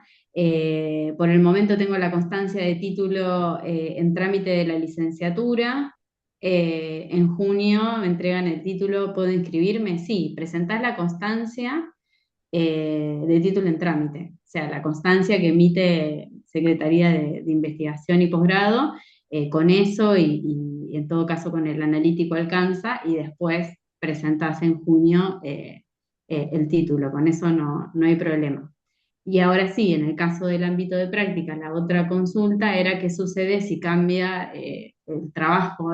por el momento tengo la constancia de título en trámite de la licenciatura, en junio me entregan el título, ¿puedo inscribirme? Sí, presentás la constancia de título en trámite, o sea, la constancia que emite Secretaría de Investigación y Posgrado, con eso y en todo caso con el analítico alcanza, y después presentás en junio el título, con eso no hay problema. Y ahora sí, en el caso del ámbito de práctica, la otra consulta era qué sucede si cambia el trabajo,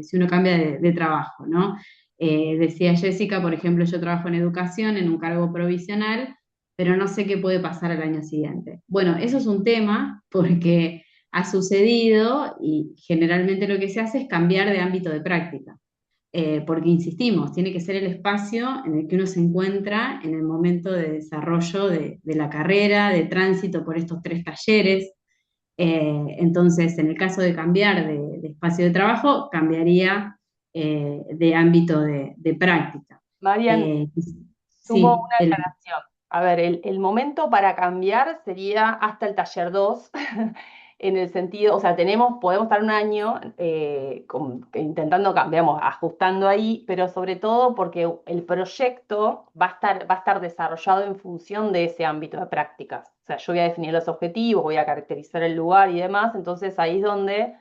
si uno cambia de trabajo, ¿no? Decía Jessica, por ejemplo, yo trabajo en educación en un cargo provisional, pero no sé qué puede pasar al año siguiente. Bueno, eso es un tema porque ha sucedido y generalmente lo que se hace es cambiar de ámbito de práctica, porque insistimos, tiene que ser el espacio en el que uno se encuentra en el momento de desarrollo de la carrera, de tránsito por estos tres talleres. Entonces, en el caso de cambiar de espacio de trabajo, cambiaría de ámbito de práctica. Marian, Eh, sumo sí, una aclaración. A ver, el momento para cambiar sería hasta el taller 2, en el sentido, o sea, podemos estar un año intentando cambiamos, ajustando ahí, pero sobre todo porque el proyecto va a estar desarrollado en función de ese ámbito de prácticas. O sea, yo voy a definir los objetivos, voy a caracterizar el lugar y demás, entonces ahí es donde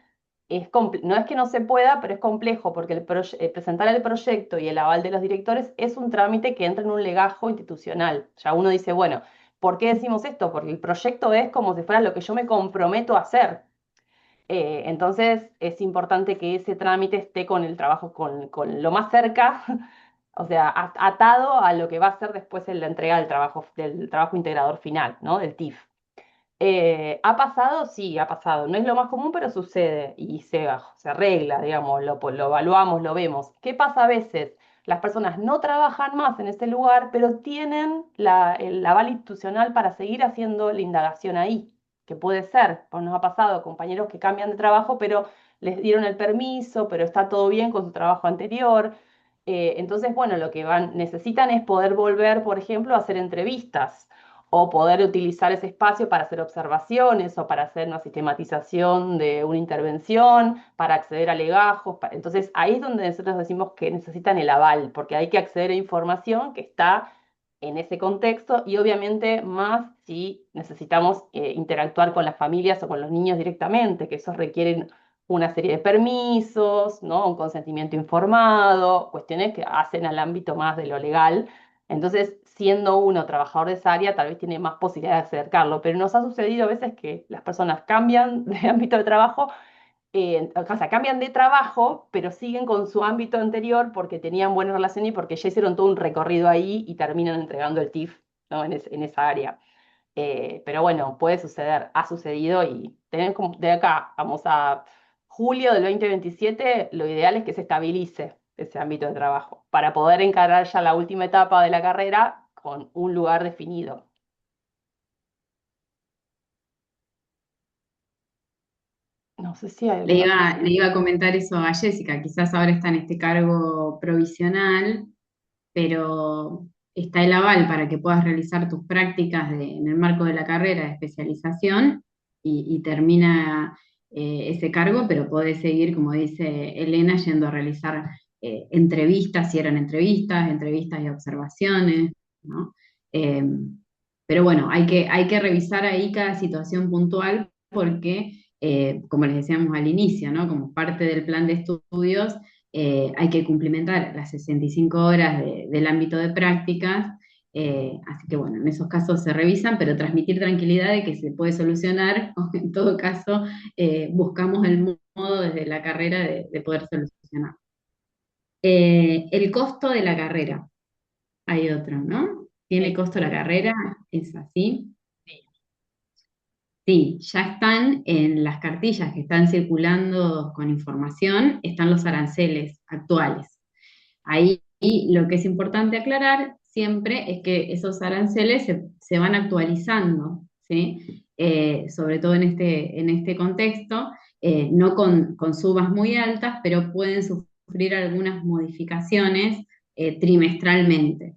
no es que no se pueda, pero es complejo porque presentar el proyecto y el aval de los directores es un trámite que entra en un legajo institucional. Ya uno dice, bueno, ¿Por qué decimos esto? Porque el proyecto es como si fuera lo que yo me comprometo a hacer. Entonces es importante que ese trámite esté con el trabajo, con lo más cerca, o sea, atado a lo que va a ser después en la entrega del trabajo integrador final, ¿no? Del TIF. ¿Ha pasado? Sí, ha pasado. No es lo más común, pero sucede y se arregla, digamos, lo evaluamos, lo vemos. ¿Qué pasa a veces? Las personas no trabajan más en ese lugar, pero tienen el aval institucional para seguir haciendo la indagación ahí, que puede ser, pues nos ha pasado compañeros que cambian de trabajo, pero les dieron el permiso, pero está todo bien con su trabajo anterior. Entonces, bueno, lo que necesitan es poder volver, por ejemplo, a hacer entrevistas o poder utilizar ese espacio para hacer observaciones o para hacer una sistematización de una intervención, para acceder a legajos. Entonces ahí es donde nosotros decimos que necesitan el aval, porque hay que acceder a información que está en ese contexto y obviamente más si necesitamos interactuar con las familias o con los niños directamente, que eso requieren una serie de permisos, ¿no? Un consentimiento informado, cuestiones que hacen al ámbito más de lo legal. Entonces, siendo uno trabajador de esa área, tal vez tiene más posibilidad de acercarlo, pero nos ha sucedido a veces que las personas cambian de ámbito de trabajo, o sea, cambian de trabajo, pero siguen con su ámbito anterior porque tenían buena relación y porque ya hicieron todo un recorrido ahí y terminan entregando el TIF, ¿no? En esa área. Pero bueno, puede suceder, ha sucedido y tenemos como de acá, vamos a julio del 2027, lo ideal es que se estabilice ese ámbito de trabajo para poder encarar ya la última etapa de la carrera con un lugar definido. No sé si hay alguna. Le iba a comentar eso a Jessica, quizás ahora está en este cargo provisional, pero está el aval para que puedas realizar tus prácticas en el marco de la carrera de especialización y termina ese cargo, pero podés seguir, como dice Elena, yendo a realizar entrevistas, si eran entrevistas, entrevistas y observaciones, ¿no? Eh, pero bueno, hay que revisar ahí cada situación puntual porque, como les decíamos al inicio, ¿no? Como parte del plan de estudios, hay que cumplimentar las 65 horas del ámbito de prácticas, así que bueno, en esos casos se revisan, pero transmitir tranquilidad de que se puede solucionar, o en todo caso buscamos el modo desde la carrera de poder solucionar. El costo de la carrera, hay otro, ¿no? ¿Tiene Sí, costo la carrera? ¿Es así? sí. Sí, ya están en las cartillas que están circulando con información, están los aranceles actuales. Ahí lo que es importante aclarar siempre es que esos aranceles se van actualizando, ¿sí? Sobre todo en este contexto, no con subas muy altas, pero pueden sufrir algunas modificaciones trimestralmente.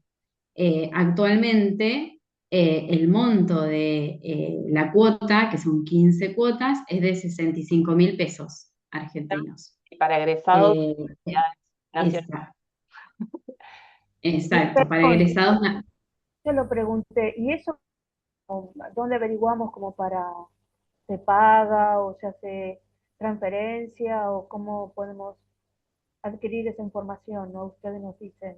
Actualmente, el monto de la cuota, que son 15 cuotas, es de 65.000 pesos argentinos. Y para egresados Eh, de universidades nacionales. esa- Y exacto, para perdón, egresados, yo lo pregunté, ¿y eso dónde averiguamos como para se paga o se hace transferencia o cómo podemos adquirir esa información? ¿No? Ustedes nos dicen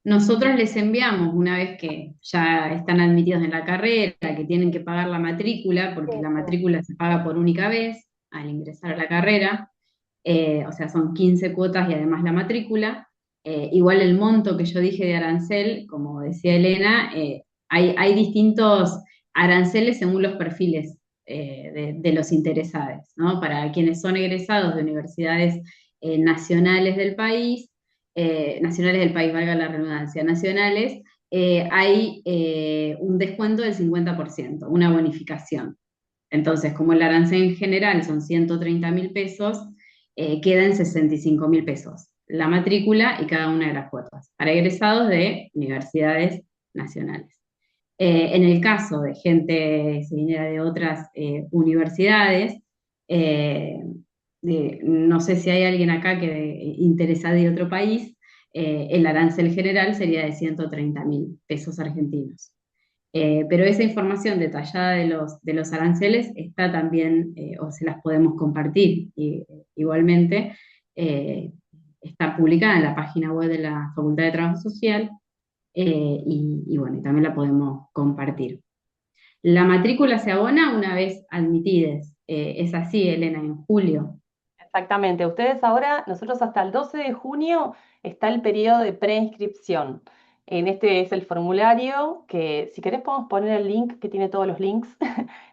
nosotros les enviamos una vez que ya están admitidos en la carrera, que tienen que pagar la matrícula, porque la eso. matrícula se paga por única vez al ingresar a la carrera, o sea, son 15 cuotas y además la matrícula. Igual el monto que yo dije de arancel, como decía Elena, hay distintos aranceles según los perfiles de los interesados, ¿no? Para quienes son egresados de universidades nacionales del país, valga la redundancia, nacionales, hay un descuento del 50%, una bonificación. Entonces, como el arancel en general son 130.000 pesos, queda en 65.000 pesos la matrícula y cada una de las cuotas para egresados de universidades nacionales. En el caso de gente que viniera de otras universidades, eh, no sé si hay alguien acá que interesa de otro país, el arancel general sería de 130.000 pesos argentinos. Pero esa información detallada de los aranceles está también, o se las podemos compartir igualmente, está publicada en la página web de la Facultad de Trabajo Social y bueno, también la podemos compartir. La matrícula se abona una vez admitides. Es así, Elena, en julio. Exactamente. Ustedes ahora, nosotros hasta el 12 de junio está el periodo de preinscripción. En este es el formulario que, si querés, podemos poner el link que tiene todos los links,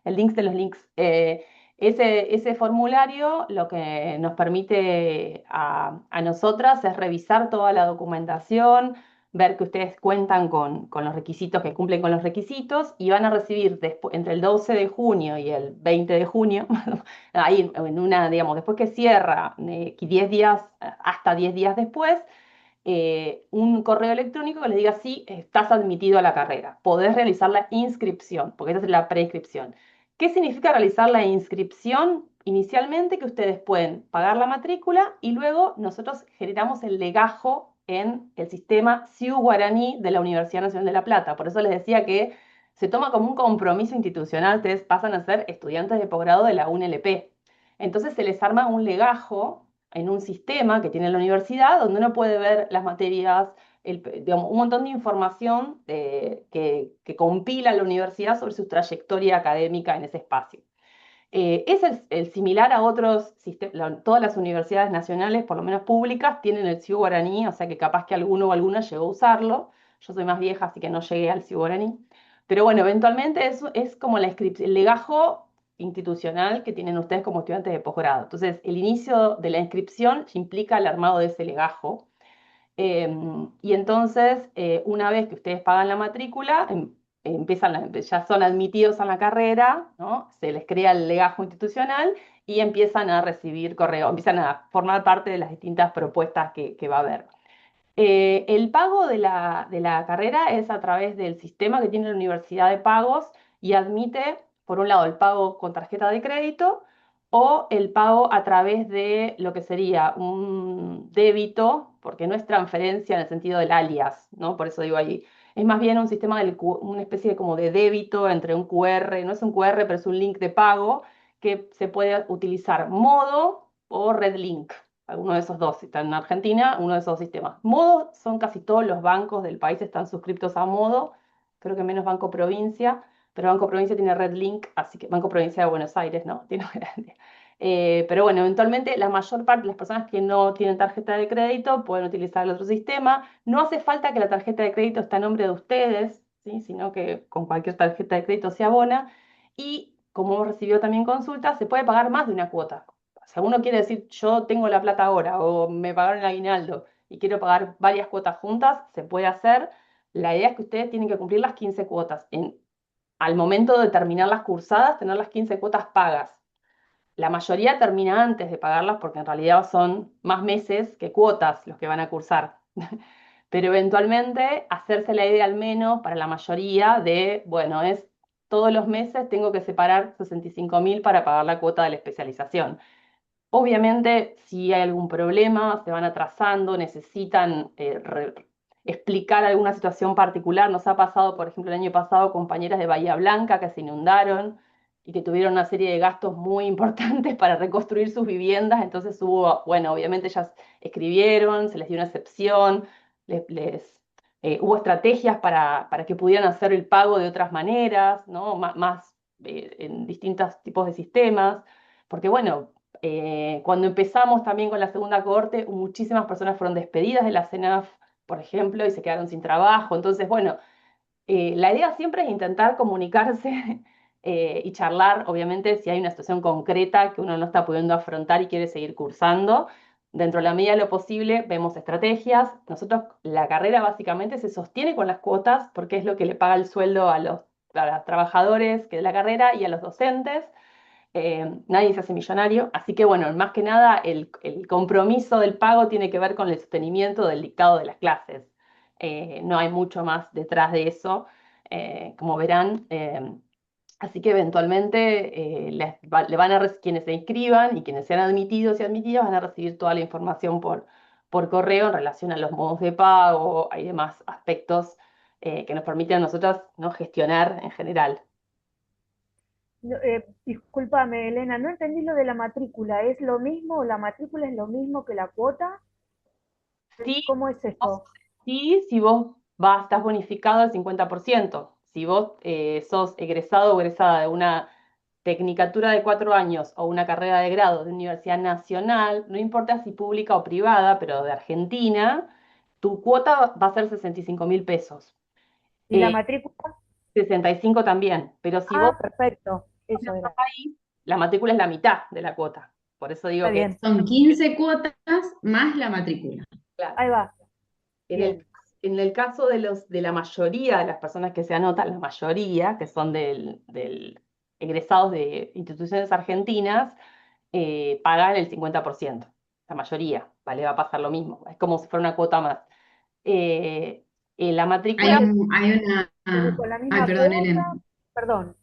el link de los links. Ese formulario lo que nos permite a nosotras es revisar toda la documentación, ver que ustedes cuentan con los requisitos, que cumplen con los requisitos, y van a recibir entre el 12 de junio y el 20 de junio ahí en una, digamos, después que cierra, 10 días, hasta 10 días después, un correo electrónico que les diga sí, estás admitido a la carrera, podés realizar la inscripción, porque esa es la preinscripción. ¿Qué significa realizar la inscripción? Inicialmente que ustedes pueden pagar la matrícula y luego nosotros generamos el legajo en el sistema CIU Guaraní de la Universidad Nacional de La Plata. Por eso les decía que se toma como un compromiso institucional, ustedes pasan a ser estudiantes de posgrado de la UNLP. Entonces se les arma un legajo en un sistema que tiene la universidad donde uno puede ver las materias, digamos, un montón de información que compila la universidad sobre su trayectoria académica en ese espacio. Es el similar a otros sistemas, todas las universidades nacionales, por lo menos públicas, tienen el CIU Guaraní, o sea que capaz que alguno o alguna llegó a usarlo. Yo soy más vieja, así que no llegué al CIU Guaraní. Pero bueno, eventualmente es como el legajo institucional que tienen ustedes como estudiantes de posgrado. Entonces, el inicio de la inscripción implica el armado de ese legajo. Y entonces, una vez que ustedes pagan la matrícula, ya son admitidos a la carrera, ¿no? Se les crea el legajo institucional y empiezan a recibir correo, empiezan a formar parte de las distintas propuestas que va a haber. El pago de la carrera es a través del sistema que tiene la Universidad de Pagos y admite, por un lado, el pago con tarjeta de crédito o el pago a través de lo que sería un débito, porque no es transferencia en el sentido del alias, ¿no? Por eso digo ahí. Es más bien un sistema, una especie de como de débito entre un QR, no es un QR, pero es un link de pago que se puede utilizar Modo o RedLink, alguno de esos dos. Si están en Argentina, uno de esos sistemas. Modo son casi todos los bancos del país están suscriptos a Modo, creo que menos Banco Provincia, pero Banco Provincia tiene Red Link, así que Banco Provincia de Buenos Aires, ¿no? Tiene grande. Pero bueno, eventualmente la mayor parte de las personas que no tienen tarjeta de crédito pueden utilizar el otro sistema. No hace falta que la tarjeta de crédito esté a nombre de ustedes, ¿sí? Sino que con cualquier tarjeta de crédito se abona. Y como hemos recibido también consultas, se puede pagar más de una cuota. Si alguno quiere decir, yo tengo la plata ahora o me pagaron el aguinaldo y quiero pagar varias cuotas juntas, se puede hacer. La idea es que ustedes tienen que cumplir las 15 cuotas. Al momento de terminar las cursadas, tener las 15 cuotas pagas. La mayoría termina antes de pagarlas porque en realidad son más meses que cuotas los que van a cursar. Pero eventualmente hacerse la idea al menos para la mayoría de, bueno, es todos los meses tengo que separar 65.000 para pagar la cuota de la especialización. Obviamente, si hay algún problema, se van atrasando, necesitan explicar alguna situación particular. Nos ha pasado, por ejemplo, el año pasado, compañeras de Bahía Blanca que se inundaron y que tuvieron una serie de gastos muy importantes para reconstruir sus viviendas. Entonces hubo, bueno, obviamente ellas escribieron, se les dio una excepción, hubo estrategias para que pudieran hacer el pago de otras maneras, ¿no? Más en distintos tipos de sistemas. Porque bueno, cuando empezamos también con la segunda cohorte, muchísimas personas fueron despedidas de la CENAF, por ejemplo, y se quedaron sin trabajo. Entonces, bueno, la idea siempre es intentar comunicarse y charlar, obviamente, si hay una situación concreta que uno no está pudiendo afrontar y quiere seguir cursando. Dentro de la medida de lo posible, vemos estrategias. Nosotros, la carrera básicamente se sostiene con las cuotas porque es lo que le paga el sueldo a los trabajadores que de la carrera y a los docentes. Nadie se hace millonario, así que bueno, más que nada el compromiso del pago tiene que ver con el sostenimiento del dictado de las clases. No hay mucho más detrás de eso, como verán. Así que eventualmente quienes se inscriban y quienes sean admitidos y admitidas van a recibir toda la información por correo en relación a los modos de pago y demás aspectos que nos permiten a nosotros, ¿no?, gestionar en general. No, discúlpame, Elena, no entendí lo de la matrícula. ¿Es lo mismo? ¿La matrícula es lo mismo que la cuota? Sí, ¿Cómo es vos- esto? sí, si vos estás bonificado al 50%. Si vos sos egresado o egresada de una tecnicatura de 4 años o una carrera de grado de universidad nacional, no importa si pública o privada, pero de Argentina, tu cuota va a ser 65.000 pesos. ¿Y la Eh, matrícula? 65 también, pero si vos Ah, perfecto, sos de eso otro era. país, la matrícula es la mitad de la cuota. Por eso Está digo que, bien, Son 15 cuotas más la matrícula. claro, ahí va, en el, bien, en el caso de la mayoría de las personas que se anotan, la mayoría, que son egresados de instituciones argentinas, pagan el 50%. La mayoría, ¿vale? Va a pasar lo mismo. Es como si fuera una cuota más. Eh, la Hay matrícula, entonces, un, hay una, entonces con la ay, misma perdón, cuota, Helen. perdón,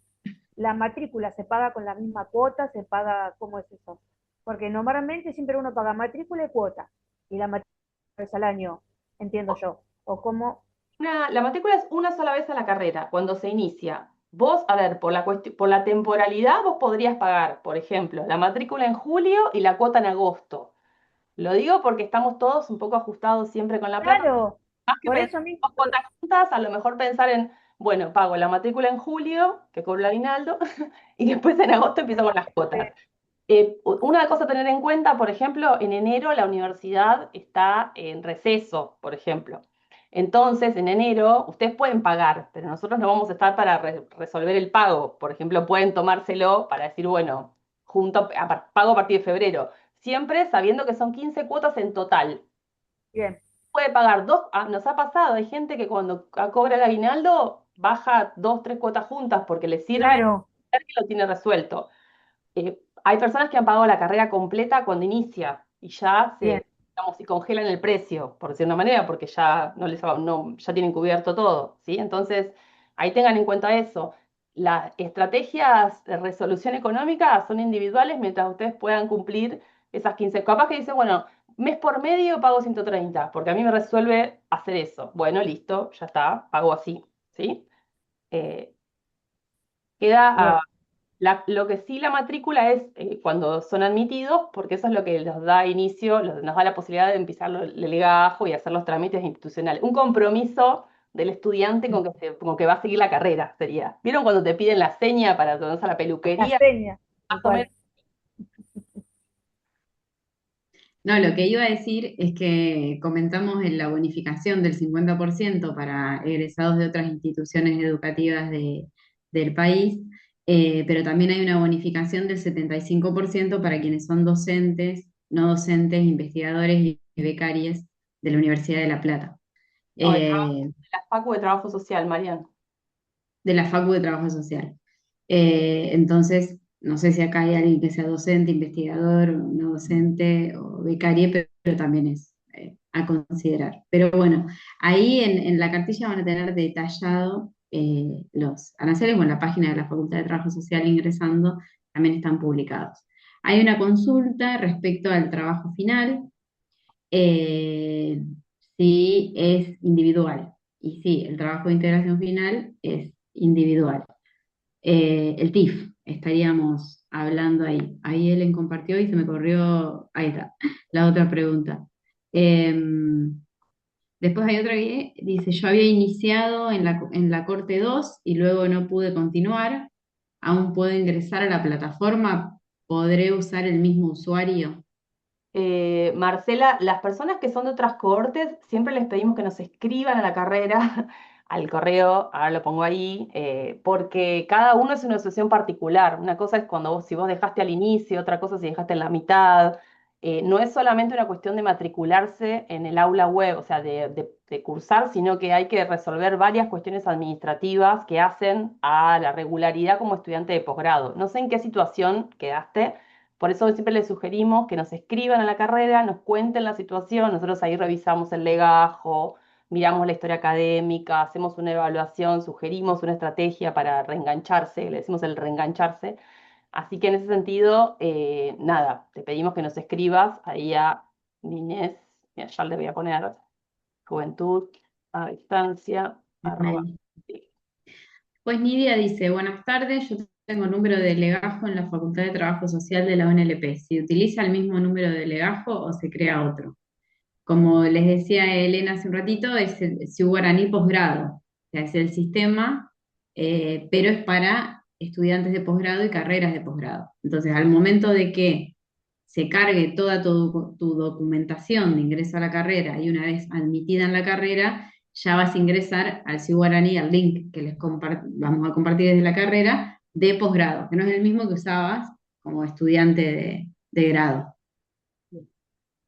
la matrícula se paga con la misma cuota, se paga, ¿cómo es eso? Porque normalmente siempre uno paga matrícula y cuota, y la matrícula es al año, entiendo yo, o cómo, la matrícula es una sola vez a la carrera, cuando se inicia. Vos, a ver, por la temporalidad, vos podrías pagar, por ejemplo, la matrícula en julio y la cuota en agosto. Lo digo porque estamos todos un poco ajustados siempre con la plata. claro, Más que por pensar eso en mismo, dos cuotas juntas, a lo mejor pensar en, bueno, pago la matrícula en julio, que cobro el aguinaldo, y después en agosto empiezo con las cuotas. Una cosa a tener en cuenta, por ejemplo, en enero la universidad está en receso, por ejemplo. Entonces, en enero ustedes pueden pagar, pero nosotros no vamos a estar para resolver el pago. Por ejemplo, pueden tomárselo para decir, bueno, pago a partir de febrero. Siempre sabiendo que son 15 cuotas en total. bien, Puede pagar dos, nos ha pasado, hay gente que cuando cobra el aguinaldo baja dos, tres cuotas juntas porque le sirve claro, que lo tiene resuelto. Hay personas que han pagado la carrera completa cuando inicia y ya bien, digamos, se congelan el precio, por decir una manera, porque ya no les no, ya tienen cubierto todo, ¿sí? Entonces, ahí tengan en cuenta eso. Las estrategias de resolución económica son individuales mientras ustedes puedan cumplir esas 15. Capaz que dicen, bueno, mes por medio pago 130 porque a mí me resuelve hacer eso. Bueno, listo, ya está, pago así, ¿sí? Eh, queda bien, a lo que sí la matrícula es cuando son admitidos, porque eso es lo que nos da inicio, nos da la posibilidad de empezar el legajo y hacer los trámites institucionales. Un compromiso del estudiante con que va a seguir la carrera, sería. ¿Vieron cuando te piden la seña para cuando vas a la la peluquería? seña, Más tal o menos. cual, No, lo que iba a decir es que comentamos en la bonificación del 50% para egresados de otras instituciones educativas del país, pero también hay una bonificación del 75% para quienes son docentes, no docentes, investigadores y becarios de la Universidad de La Plata, No, eh, la Facu de Trabajo Social, Marian. de la Facu de Trabajo Social. Entonces, no sé si acá hay alguien que sea docente, investigador, o no docente o becario, pero también es a considerar. Pero bueno, ahí en la cartilla van a tener detallado los aranceles, o en la página de la Facultad de Trabajo Social ingresando, también están publicados. Hay una consulta respecto al trabajo final, eh, si es individual. Y sí, el trabajo de integración final es individual. El TIF, estaríamos hablando ahí. Ahí Ellen compartió y se me corrió, ahí está, la otra pregunta. Después hay otra que dice, yo había iniciado en la Corte 2 y luego no pude continuar, aún puedo ingresar a la plataforma, podré usar el mismo usuario. Marcela, las personas que son de otras cohortes, siempre les pedimos que nos escriban a la carrera, al correo, ahora lo pongo ahí, porque cada uno es una situación particular. Una cosa es cuando si vos dejaste al inicio, otra cosa si dejaste en la mitad. No es solamente una cuestión de matricularse en el aula web, o sea, de cursar, sino que hay que resolver varias cuestiones administrativas que hacen a la regularidad como estudiante de posgrado. No sé en qué situación quedaste. Por eso siempre les sugerimos que nos escriban a la carrera, nos cuenten la situación, nosotros ahí revisamos el legajo, miramos la historia académica, hacemos una evaluación, sugerimos una estrategia para reengancharse, le decimos el reengancharse. Así que en ese sentido, nada, te pedimos que nos escribas ahí a Niñez, mira, ya le voy a poner juventud a distancia, arroba. Ahí. Pues Nidia dice, buenas tardes, yo tengo número de legajo en la Facultad de Trabajo Social de la UNLP. ¿Se utiliza el mismo número de legajo o se crea otro? Como les decía Elena hace un ratito, es el Ciu Guaraní posgrado, o sea, es el sistema, pero es para estudiantes de posgrado y carreras de posgrado. Entonces, al momento de que se cargue toda tu documentación de ingreso a la carrera y una vez admitida en la carrera, ya vas a ingresar al Ciu Guaraní, al link que vamos a compartir desde la carrera de posgrado, que no es el mismo que usabas como estudiante de grado.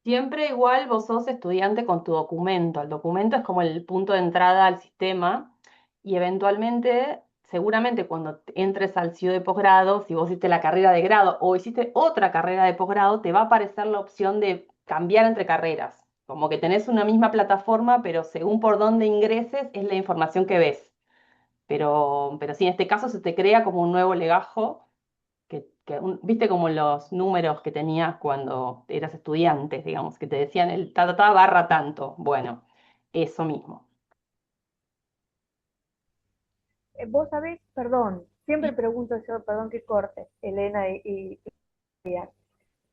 Siempre igual vos sos estudiante con tu documento. El documento es como el punto de entrada al sistema y eventualmente, seguramente cuando entres al CIU de posgrado, si vos hiciste la carrera de grado o hiciste otra carrera de posgrado, te va a aparecer la opción de cambiar entre carreras. Como que tenés una misma plataforma, pero según por dónde ingreses es la información que ves. Pero sí, en este caso se te crea como un nuevo legajo viste como los números que tenías cuando eras estudiante, digamos, que te decían el ta, ta, ta barra tanto. Bueno, eso mismo. Vos sabés, perdón, siempre Sí, pregunto yo, perdón que corte, Elena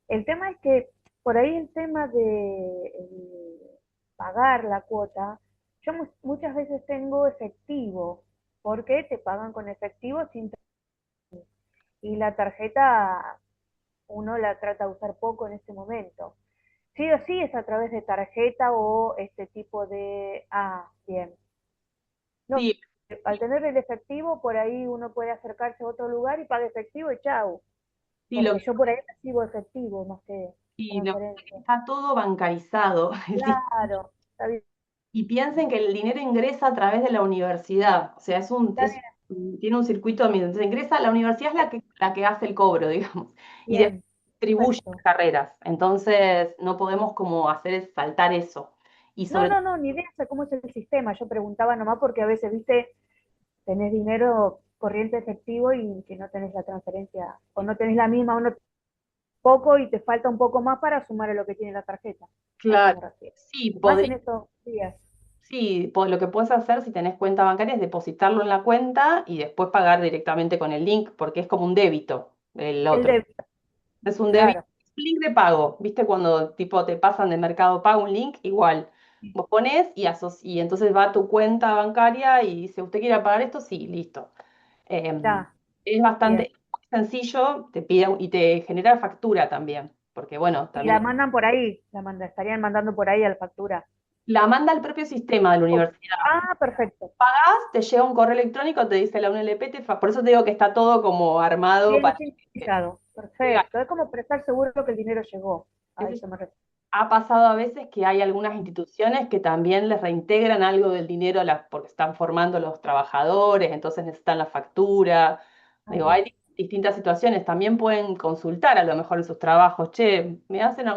el tema es que por ahí el tema de pagar la cuota, yo muchas veces tengo efectivo, porque te pagan con efectivo y la tarjeta uno la trata de usar poco en este momento. Sí o sí es a través de tarjeta o este tipo de... Ah, bien. No, sí, al tener el efectivo, por ahí uno puede acercarse a otro lugar y paga efectivo y chau. sí, Porque yo por ahí recibo efectivo más que lo que pasa es que transferencia. está todo bancarizado. Claro, está bien, Y piensen que el dinero ingresa a través de la universidad. O sea, está tiene un circuito de entonces ingresa, la universidad es la que hace el cobro, digamos, y bien, distribuye las perfecto. carreras. Entonces, no podemos como hacer es saltar eso. Y No, sobre no, no, ni idea de cómo es el sistema. Yo preguntaba nomás porque a veces, viste, tenés dinero corriente efectivo y que no tenés la transferencia, o no tenés la misma, uno poco y te falta un poco más para sumar a lo que tiene la tarjeta. A eso claro, me refiero. sí, Más en estos días. sí, lo que puedes hacer si tenés cuenta bancaria es depositarlo en la cuenta y después pagar directamente con el link, porque es como un débito el El otro. débito, Es un débito, claro. un link de pago. ¿Viste cuando tipo te pasan de Mercado Pago un link? Igual. Vos pones y entonces va a tu cuenta bancaria y dice, ¿usted quiere pagar esto? Sí, listo. Em, Está, es bien. bastante sencillo, te pide y te genera factura también, porque bueno, Y también la mandan por ahí, estarían mandando por ahí a la factura. la manda el propio sistema de la Oh, universidad. ah, perfecto. Te llega un correo electrónico, te dice la UNLP, por eso te digo que está todo como armado Bien para que sincronizado. llega. Perfecto. Es como para estar seguro que el dinero llegó. A Qué sé eso yo. me refiero. Ha pasado a veces que hay algunas instituciones que también les reintegran algo del dinero porque están formando los trabajadores, entonces necesitan la factura. Ah, Digo, bien. hay distintas situaciones. También pueden consultar a lo mejor en sus trabajos, che, ¿me hacen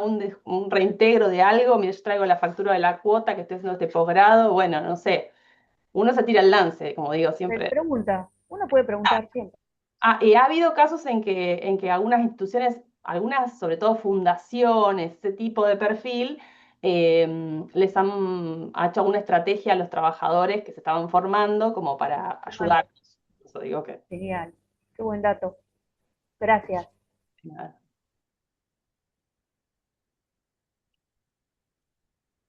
un reintegro de algo? Mira, yo traigo la factura de la cuota que estoy haciendo este posgrado. Bueno, no sé. Uno se tira el lance, como digo siempre. Pregunta. Uno puede preguntar siempre. Ha habido casos en que algunas instituciones, algunas, sobre todo fundaciones, ese tipo de perfil, les han hecho una estrategia a los trabajadores que se estaban formando como para Ah, ayudarlos. Eso digo que, genial. Qué buen dato. Gracias. nada.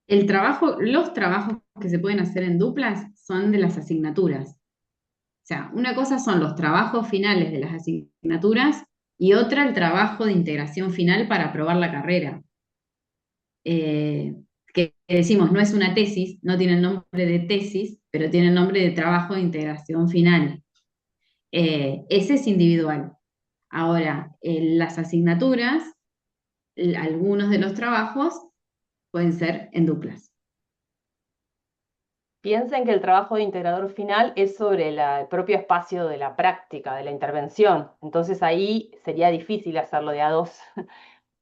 Los trabajos que se pueden hacer en duplas son de las asignaturas. O sea, una cosa son los trabajos finales de las asignaturas y otra el trabajo de integración final para aprobar la carrera. Eh, que decimos, no es una tesis, no tiene el nombre de tesis, pero tiene el nombre de trabajo de integración final. Ese es individual. Ahora, en las asignaturas, algunos de los trabajos pueden ser en duplas. Piensen que el trabajo de integrador final es sobre el propio espacio de la práctica, de la intervención. Entonces ahí sería difícil hacerlo de a dos.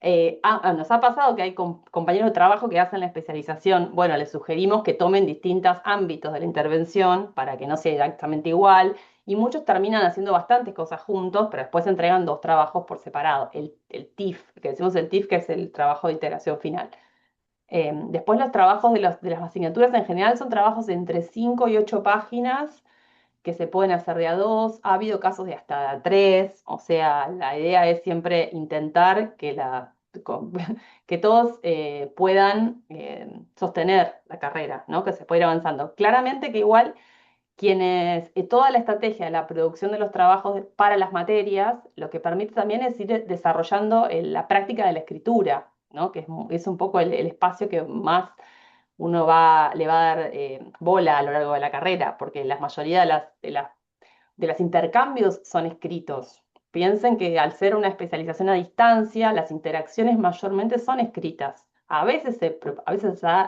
Nos ha pasado que hay compañeros de trabajo que hacen la especialización. Bueno, les sugerimos que tomen distintos ámbitos de la intervención para que no sea exactamente igual. Y muchos terminan haciendo bastantes cosas juntos, pero después entregan dos trabajos por separado. El TIF, que decimos el TIF, que es el trabajo de integración final. Después los trabajos de las asignaturas en general son trabajos de entre 5 y 8 páginas que se pueden hacer de a dos. Ha habido casos de hasta de a tres. O sea, la idea es siempre intentar que que todos puedan sostener la carrera, ¿no? Que se pueda ir avanzando. Claramente que igual toda la estrategia de la producción de los trabajos para las materias, lo que permite también es ir desarrollando la práctica de la escritura, ¿no? Que es un poco el espacio que más le va a dar bola a lo largo de la carrera, porque la mayoría de los intercambios son escritos. Piensen que al ser una especialización a distancia, las interacciones mayormente son escritas. A veces hay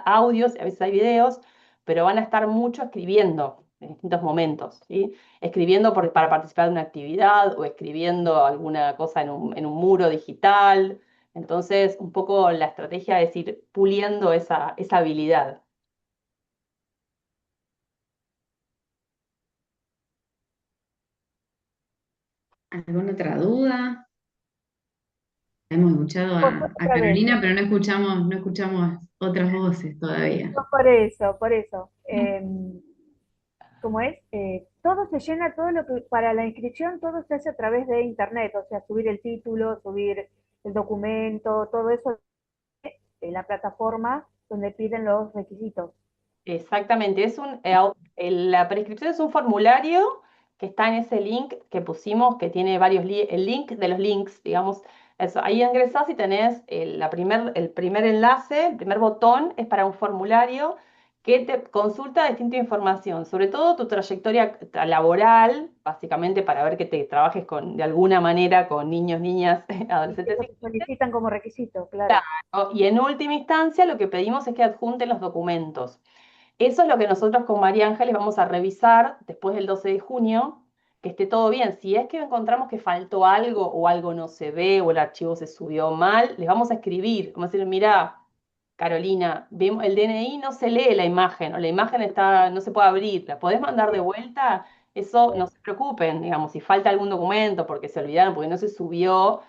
audios, a veces hay videos, pero van a estar mucho escribiendo en distintos momentos, ¿sí? Escribiendo para participar de una actividad o escribiendo alguna cosa en un muro digital. Entonces, un poco la estrategia es ir puliendo esa habilidad. ¿Alguna otra duda? Hemos escuchado a Otra vez. Carolina, pero no escuchamos otras voces todavía. No, por eso, por eso. ¿Cómo es? Todo se llena, todo lo que para la inscripción, todo se hace a través de internet, o sea, subir el título, subir el documento, todo eso en la plataforma donde piden los requisitos. Exactamente, la prescripción es un formulario que está en ese link que pusimos, que tiene el link de los links, digamos, eso, ahí ingresás y tenés el primer enlace, el primer botón es para un formulario que te consulta distinta información, sobre todo tu trayectoria laboral, básicamente para ver que te trabajes de alguna manera con niños, niñas, Y que adolescentes. eso se solicitan como requisito, claro. Y en última instancia lo que pedimos es que adjunten los documentos. Eso es lo que nosotros con María Ángeles vamos a revisar después del 12 de junio, que esté todo bien. Si es que encontramos que faltó algo o algo no se ve o el archivo se subió mal, les vamos a escribir. Vamos a decir, mira, Carolina, el DNI no se lee la imagen o la imagen no se puede abrir. ¿La podés mandar de vuelta? Eso no se preocupen, digamos, si falta algún documento porque se olvidaron, porque no se subió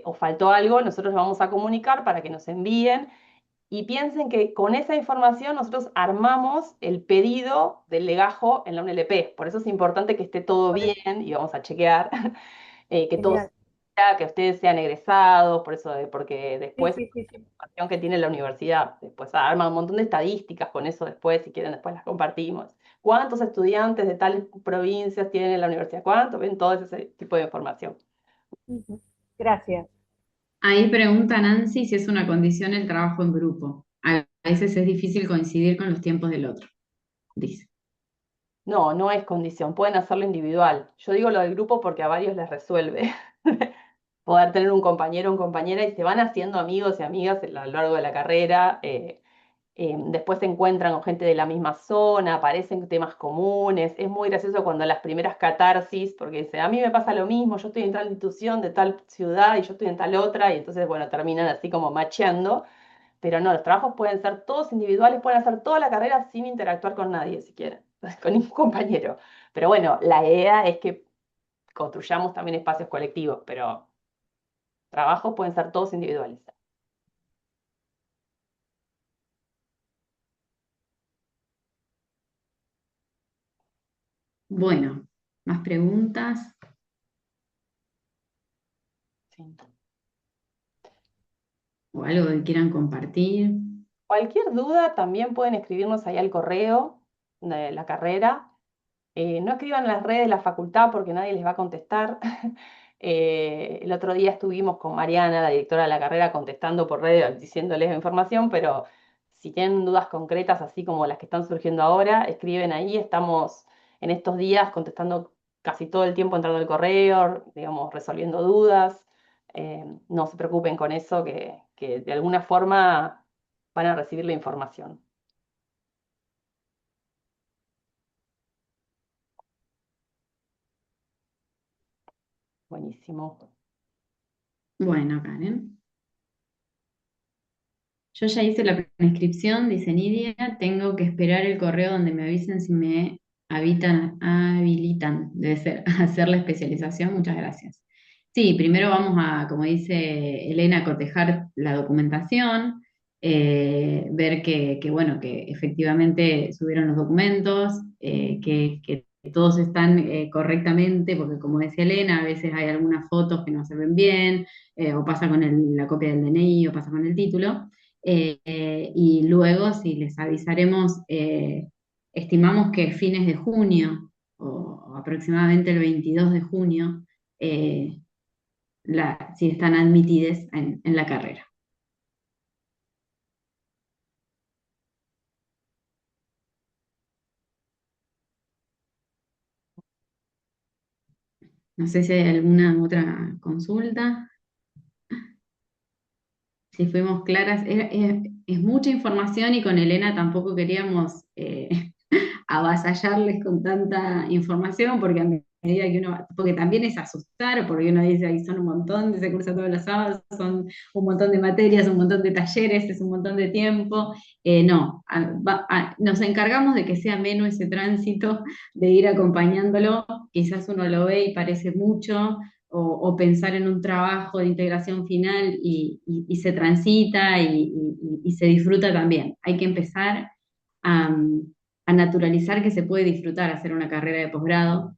o faltó algo, nosotros les vamos a comunicar para que nos envíen y piensen que con esa información nosotros armamos el pedido del legajo en la UNLP. Por eso es importante que esté todo Por eso, bien y vamos a chequear que todos, genial. que ustedes sean egresados, porque Sí, después sí, sí, la sí. información que tiene la universidad, después arma un montón de estadísticas con eso después, si quieren después las compartimos. ¿Cuántos estudiantes de tales provincias tienen en la universidad? ¿Cuántos? Ven todo ese tipo de información. Ujú. Gracias. Ahí pregunta Nancy si es una condición el trabajo en grupo. A veces es difícil coincidir con los tiempos del otro, dice. No, no es condición, pueden hacerlo individual. Yo digo lo del grupo porque a varios les resuelve poder tener un compañero o compañera y se van haciendo amigos y amigas a lo largo de la carrera. Después se encuentran con gente de la misma zona, aparecen temas comunes. Es muy gracioso cuando las primeras catarsis, porque dice, a mí me pasa lo mismo, yo estoy en tal institución de tal ciudad y yo estoy en tal otra, y entonces, bueno, terminan así como macheando. Pero no, los trabajos pueden ser todos individuales, pueden hacer toda la carrera sin interactuar con nadie, si quieren, con ningún compañero. Pero bueno, la idea es que construyamos también espacios colectivos, pero trabajos pueden ser todos individuales. Bueno, ¿más preguntas Sí. o algo que quieran compartir? Cualquier duda también pueden escribirnos ahí al correo de la carrera. No escriban en las redes de la facultad porque nadie les va a contestar. El otro día estuvimos con Mariana, la directora de la carrera, contestando por redes, diciéndoles información, pero si tienen dudas concretas, así como las que están surgiendo ahora, escriben ahí. Estamos en estos días contestando casi todo el tiempo, entrando al correo, digamos, resolviendo dudas. No se preocupen con eso, que de alguna forma van a recibir la información. Buenísimo. Bueno, Karen. Yo ya hice la prescripción, dice Nidia, tengo que esperar el correo donde me avisen si me habilitan, debe ser, a hacer la especialización. Muchas gracias. Sí, primero vamos a, como dice Elena, cotejar la documentación, ver bueno, que efectivamente subieron los documentos, que todos están correctamente, porque como decía Elena, a veces hay algunas fotos que no se ven bien, o pasa con la copia del DNI, o pasa con el título. Y luego, si les avisaremos, estimamos que fines de junio, o aproximadamente el 22 de junio, eh, si están admitidas en la carrera. No sé si hay alguna otra consulta. Si fuimos claras, es mucha información y con Elena tampoco queríamos avasallarles con tanta información, porque a medida que uno, porque también es asustar, porque uno dice, ahí son un montón, se cursa todos los sábados, son un montón de materias, un montón de talleres, es un montón de tiempo. No, nos encargamos de que sea menos ese tránsito, de ir acompañándolo, quizás uno lo ve y parece mucho, o pensar en un trabajo de integración final y se transita y se disfruta también. Hay que empezar a, a naturalizar que se puede disfrutar hacer una carrera de posgrado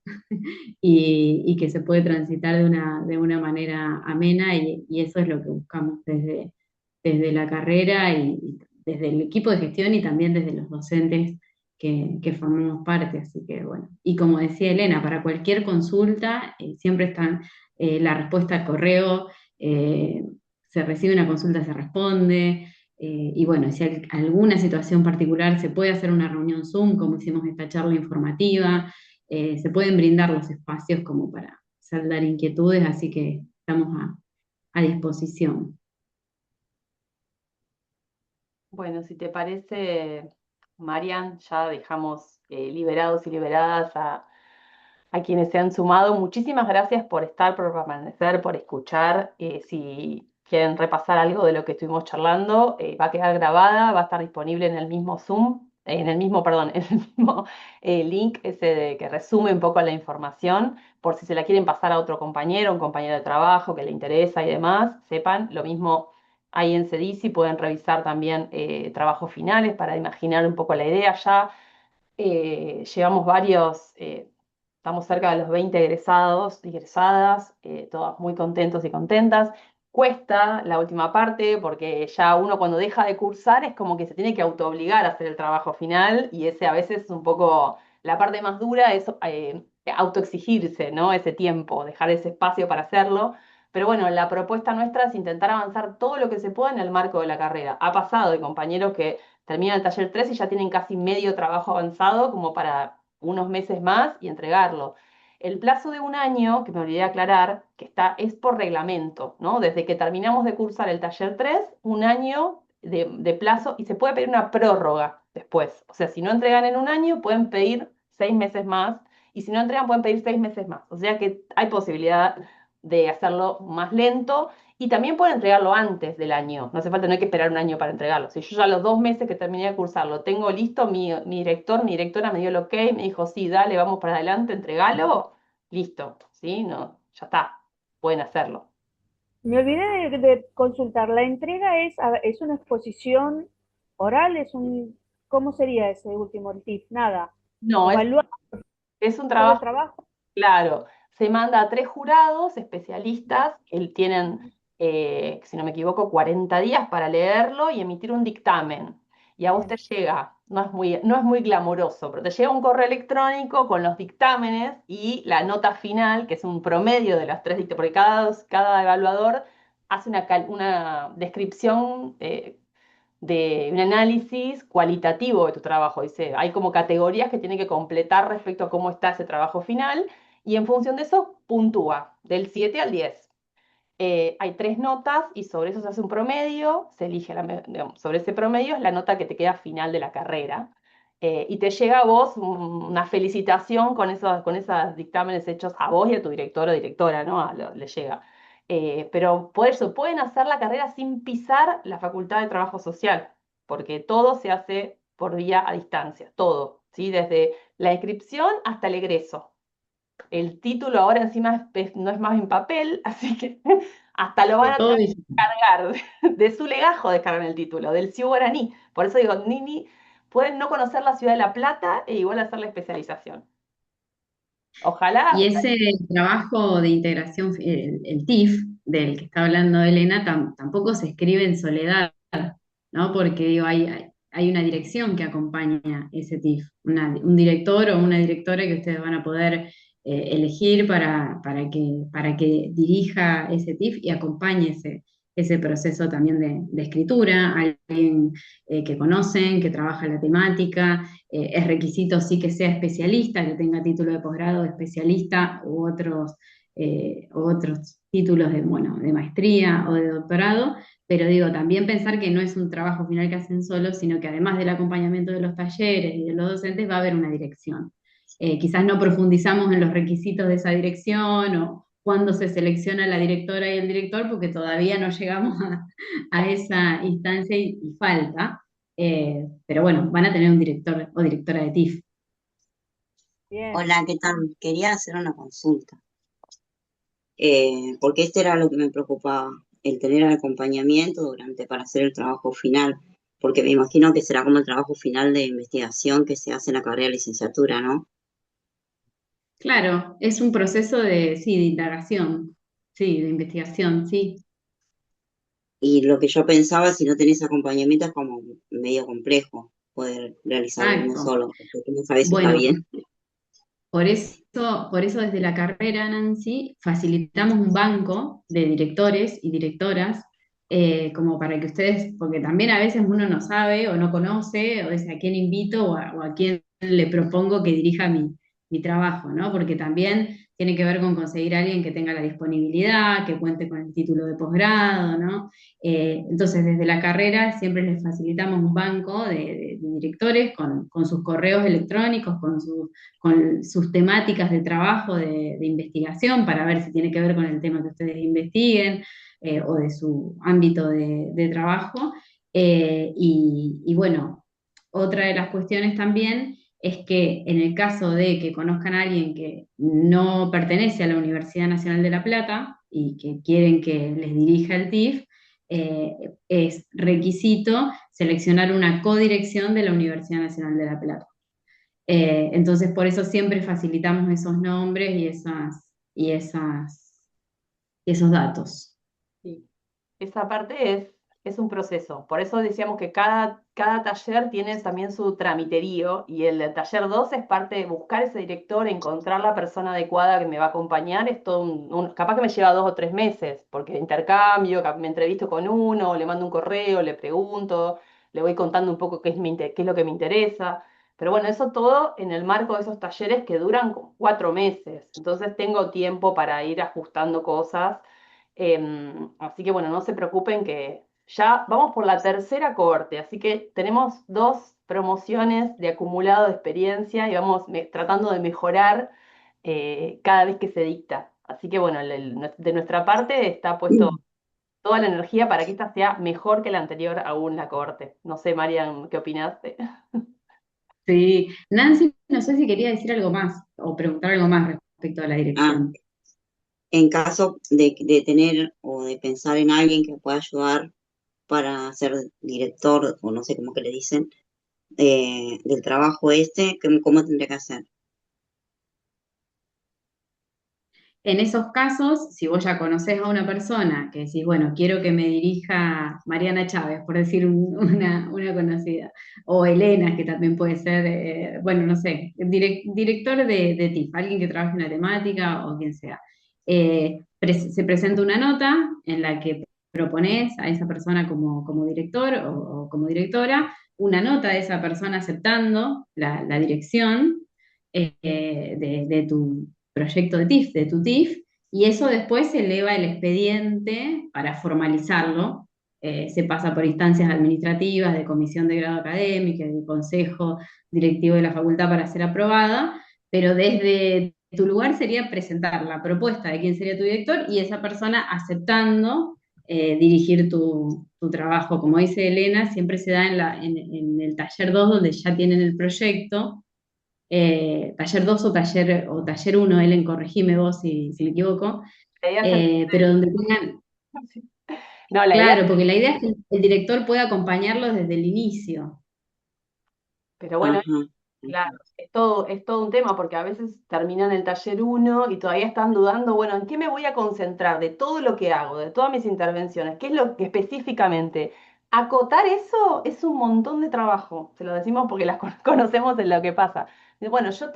y que se puede transitar de una manera amena y eso es lo que buscamos desde la carrera y desde el equipo de gestión y también desde los docentes que formamos parte. Así que bueno, y como decía Elena, para cualquier consulta siempre están la respuesta al correo, se recibe una consulta, se responde. Y bueno, si hay alguna situación particular, se puede hacer una reunión Zoom, como hicimos esta charla informativa, se pueden brindar los espacios como para saldar inquietudes, así que estamos a disposición. Bueno, si te parece, Marian, ya dejamos liberados y liberadas a quienes se han sumado. Muchísimas gracias por estar, por permanecer, por escuchar. Si quieren repasar algo de lo que estuvimos charlando, va a quedar grabada, va a estar disponible en el mismo Zoom, en el mismo, perdón, en el mismo link ese que resume un poco la información, por si se la quieren pasar a otro compañero, un compañero de trabajo que le interesa y demás, sepan, lo mismo ahí en CEDICI pueden revisar también trabajos finales para imaginar un poco la idea ya. Llevamos varios, estamos cerca de los 20 egresados y egresadas, todas muy contentos y contentas. Cuesta la última parte porque ya uno cuando deja de cursar es como que se tiene que autoobligar a hacer el trabajo final y ese a veces es un poco la parte más dura, es autoexigirse, ¿no? Ese tiempo, dejar ese espacio para hacerlo. Pero bueno, la propuesta nuestra es intentar avanzar todo lo que se pueda en el marco de la carrera. Ha pasado de compañeros que terminan el taller 3 y ya tienen casi medio trabajo avanzado como para unos meses más y entregarlo. El plazo de un año, que me olvidé de aclarar, que es por reglamento, ¿no? Desde que terminamos de cursar el taller 3, un año de plazo y se puede pedir una prórroga después. O sea, si no entregan en un año, pueden pedir 6 meses más y si no entregan, pueden pedir 6 meses más. O sea que hay posibilidad de hacerlo más lento y también pueden entregarlo antes del año. No hace falta, no hay que esperar un año para entregarlo. Si yo ya a los 2 meses que terminé de cursarlo tengo listo, mi director, mi directora me dio el ok, me dijo, sí, dale, vamos para adelante, entregalo, listo, ¿sí? No, ya está, pueden hacerlo. Me olvidé de consultar. ¿La entrega es una exposición oral? ¿Cómo sería ese último tip? Nada. No, Evaluar es un todo el trabajo. trabajo. Claro, se manda a 3 jurados especialistas que tienen, si no me equivoco, 40 días para leerlo y emitir un dictamen. Y a vos te Bien. llega, no es muy glamoroso, pero te llega un correo electrónico con los dictámenes y la nota final, que es un promedio de las 3 dictámenes, porque cada evaluador hace una descripción de un análisis cualitativo de tu trabajo. Dice, hay como categorías que tiene que completar respecto a cómo está ese trabajo final y en función de eso puntúa del 7 al 10. Hay 3 notas y sobre eso se hace un promedio, se elige, digamos, sobre ese promedio es la nota que te queda final de la carrera. Y te llega a vos una felicitación con esos dictámenes hechos a vos y a tu director o directora, ¿no? Le llega. Pero por eso pueden hacer la carrera sin pisar la Facultad de Trabajo Social, porque todo se hace por vía a distancia, todo, ¿sí? Desde la inscripción hasta el egreso. El título ahora encima no es más en papel, así que hasta lo van Sí, a todo tener que digital. descargar. De su legajo descargan el título, del Ciu Guaraní. Por eso digo, pueden no conocer la ciudad de La Plata e igual hacer la especialización. Y Ojalá. ese trabajo de integración, el TIF, del que está hablando Elena, tampoco se escribe en soledad, ¿no? Porque digo, hay una dirección que acompaña ese TIF, un director o una directora que ustedes van a poder elegir para que dirija ese TIF y acompañe ese proceso también de escritura, alguien que conocen, que trabaja la temática. Es requisito sí que sea especialista, que tenga título de posgrado de especialista u otros títulos bueno, de maestría o de doctorado, pero digo, también pensar que no es un trabajo final que hacen solos, sino que además del acompañamiento de los talleres y de los docentes va a haber una dirección. Quizás no profundizamos en los requisitos de esa dirección o cuándo se selecciona la directora y el director, porque todavía no llegamos a esa instancia y falta. Pero bueno, van a tener un director o directora de TIF. Bien, Hola, ¿qué tal? Quería hacer una consulta, porque este era lo que me preocupaba, el tener el acompañamiento durante para hacer el trabajo final, porque me imagino que será como el trabajo final de investigación que se hace en la carrera de licenciatura, ¿no? Claro, es un proceso sí, de indagación, sí, de investigación, sí. Y lo que yo pensaba, si no tenés acompañamiento, es como medio complejo poder realizarlo uno Exacto. solo, porque tú no sabes si está Bueno, bien. por eso desde la carrera, Nancy, facilitamos un banco de directores y directoras, como para que ustedes, porque también a veces uno no sabe o no conoce, o dice a quién invito o a quién le propongo que dirija mi trabajo, ¿no? Porque también tiene que ver con conseguir a alguien que tenga la disponibilidad, que cuente con el título de posgrado, ¿no? Entonces, desde la carrera siempre les facilitamos un banco de directores con sus correos electrónicos, con sus temáticas de trabajo, de investigación, para ver si tiene que ver con el tema que ustedes investiguen o de su ámbito de trabajo. Y bueno, otra de las cuestiones también es que en el caso de que conozcan a alguien que no pertenece a la Universidad Nacional de La Plata y que quieren que les dirija el TIF, es requisito seleccionar una codirección de la Universidad Nacional de La Plata. Entonces, por eso siempre facilitamos esos nombres y esos datos. Sí. Esa parte es un proceso. Por eso decíamos que cada taller tiene también su tramiterío y el taller 2 es parte de buscar ese director, encontrar la persona adecuada que me va a acompañar. Es todo capaz que me lleva 2 o 3 meses, porque intercambio, me entrevisto con uno, le mando un correo, le pregunto, le voy contando un poco qué es lo que me interesa. Pero bueno, eso todo en el marco de esos talleres que duran 4 meses. Entonces tengo tiempo para ir ajustando cosas. Así que bueno, no se preocupen que ya vamos por la tercera cohorte, así que tenemos 2 promociones de acumulado de experiencia y vamos tratando de mejorar cada vez que se dicta. Así que bueno, de nuestra parte está puesto toda la energía para que esta sea mejor que la anterior aún la cohorte. No sé, Marian, ¿qué opinaste? Sí, Nancy, no sé si quería decir algo más o preguntar algo más respecto a la Ah, dirección. en caso de tener o de pensar en alguien que pueda ayudar para ser director, o no sé cómo que le dicen, del trabajo este, ¿cómo tendría que hacer? En esos casos, si vos ya conocés a una persona que decís, bueno, quiero que me dirija Mariana Chávez, por decir una conocida, o Elena, que también puede ser, bueno, no sé, director de TIF, alguien que trabaje en la temática o quien sea. Se presenta una nota en la que propones a esa persona como director o como directora, una nota de esa persona aceptando la dirección de tu proyecto de TIF, de tu TIF, y eso después se eleva el expediente para formalizarlo. Se pasa por instancias administrativas, de comisión de grado académico, de consejo directivo de la facultad para ser aprobada, pero desde tu lugar sería presentar la propuesta de quién sería tu director y esa persona aceptando dirigir tu trabajo. Como dice Elena, siempre se da en el taller 2 donde ya tienen el proyecto, taller 2 o taller 1, Ellen, corregime vos si me equivoco, La idea es pero donde tengan, No, la idea, claro, porque la idea es que el director pueda acompañarlos desde el inicio. pero bueno, Ajá. Claro, es todo un tema porque a veces terminan el taller uno y todavía están dudando, bueno, ¿en qué me voy a concentrar de todo lo que hago, de todas mis intervenciones? ¿Qué es lo que específicamente? Acotar eso es un montón de trabajo, se lo decimos porque las conocemos en lo que pasa. Y bueno, yo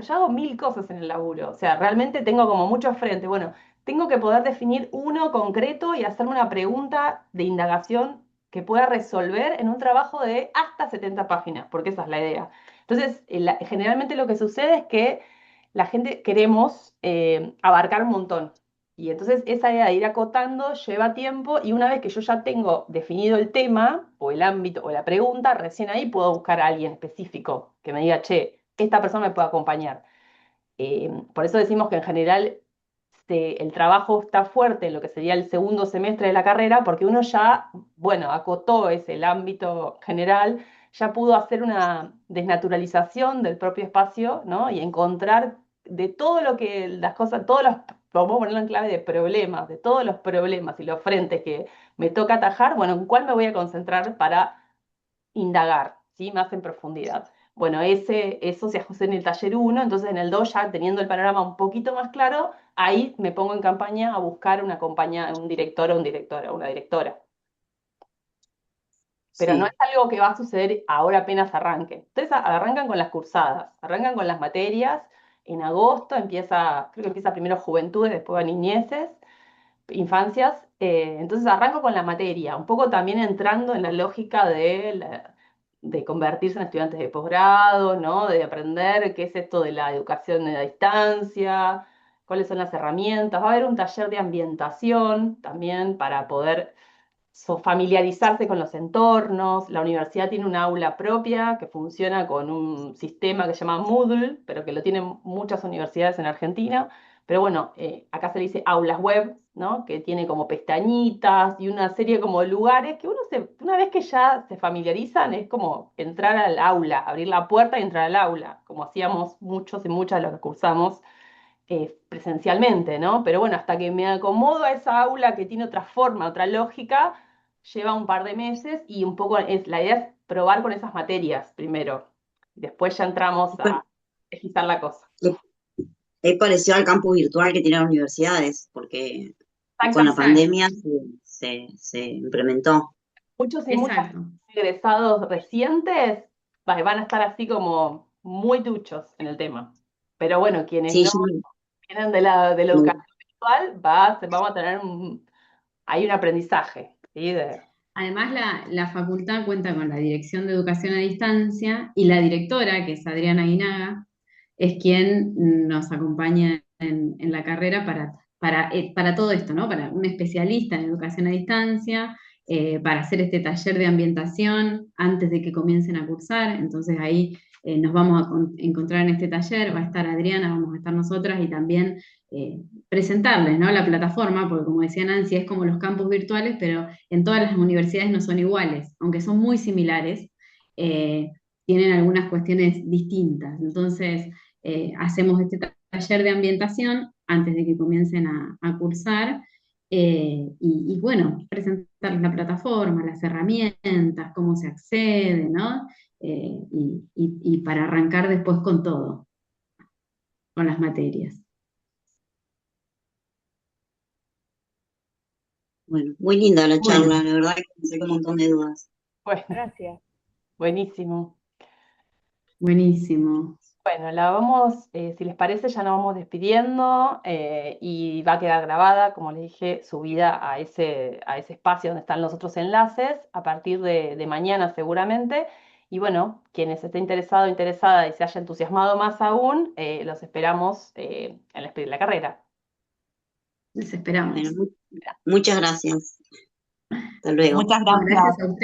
hago mil cosas en el laburo, o sea, realmente tengo como mucho frente. Bueno, tengo que poder definir uno concreto y hacerme una pregunta de indagación que pueda resolver en un trabajo de hasta 70 páginas, porque esa es la idea. Entonces, generalmente lo que sucede es que la gente queremos abarcar un montón. Y entonces esa idea de ir acotando lleva tiempo y una vez que yo ya tengo definido el tema o el ámbito o la pregunta, recién ahí puedo buscar a alguien específico que me diga, che, esta persona me puede acompañar. Por eso decimos que en general el trabajo está fuerte en lo que sería el segundo semestre de la carrera, porque uno ya, bueno, acotó ese el ámbito general, ya pudo hacer una desnaturalización del propio espacio, ¿no? Y encontrar de todo lo que las cosas, todos los, vamos a ponerlo en clave de problemas, de todos los problemas y los frentes que me toca atajar, bueno, ¿en cuál me voy a concentrar para indagar, ¿sí? Más en profundidad? Bueno, eso se ajusta en el taller uno, entonces en el 2 ya teniendo el panorama un poquito más claro, ahí me pongo en campaña a buscar un director o un directora, una directora. Pero no es Sí. algo que va a suceder ahora apenas arranque. Ustedes arrancan con las cursadas, arrancan con las materias, en agosto creo que empieza primero juventudes, después niñeces, infancias, entonces arranco con la materia, un poco también entrando en la lógica de convertirse en estudiantes de posgrado, ¿no? De aprender qué es esto de la educación a distancia, cuáles son las herramientas. Va a haber un taller de ambientación también para poder familiarizarse con los entornos. La universidad tiene un aula propia que funciona con un sistema que se llama Moodle, pero que lo tienen muchas universidades en Argentina. Pero bueno, acá se le dice aulas web, ¿no? Que tiene como pestañitas y una serie como de lugares que una vez que ya se familiarizan, es como entrar al aula, abrir la puerta y entrar al aula, como hacíamos muchos y muchas de los que cursamos presencialmente, ¿no? Pero bueno, hasta que me acomodo a esa aula que tiene otra forma, otra lógica, lleva un par de meses y un poco la idea es probar con esas materias primero. Después ya entramos a agilizar la cosa. Es parecido al campus virtual que tienen las universidades, porque con la Exactamente. Exacto, pandemia se implementó. Muchos y muchas exacto. egresados recientes van a estar así como muy duchos en el tema. Pero bueno, quienes Sí, no yo vienen de la me- educación virtual, vamos a tener hay un aprendizaje, ¿sí? Además, la facultad cuenta con la Dirección de Educación a Distancia y la directora, que es Adriana Guinaga, es quien nos acompaña en la carrera para todo esto, ¿no? Para un especialista en educación a distancia, para hacer este taller de ambientación antes de que comiencen a cursar. Entonces ahí nos vamos a encontrar en este taller, va a estar Adriana, vamos a estar nosotras y también presentarles, ¿no? La plataforma, porque como decía Nancy, es como los campus virtuales, pero en todas las universidades no son iguales, aunque son muy similares, eh, tienen algunas cuestiones distintas. Entonces, hacemos este taller de ambientación antes de que comiencen a cursar. Y bueno, presentarles la plataforma, las herramientas, cómo se accede, ¿no? Y para arrancar después con todo, con las materias. bueno, muy linda la charla, Bueno, la verdad que me saqué un montón de dudas. Bueno, Gracias. buenísimo. buenísimo. Bueno, si les parece, ya nos vamos despidiendo y va a quedar grabada, como les dije, subida a ese espacio donde están los otros enlaces a partir de mañana seguramente. Y bueno, quienes estén interesado, interesada y se haya entusiasmado más aún, los esperamos en la carrera. Les Bueno, esperamos. muchas gracias. Hasta luego. Muchas No, gracias. gracias a ustedes.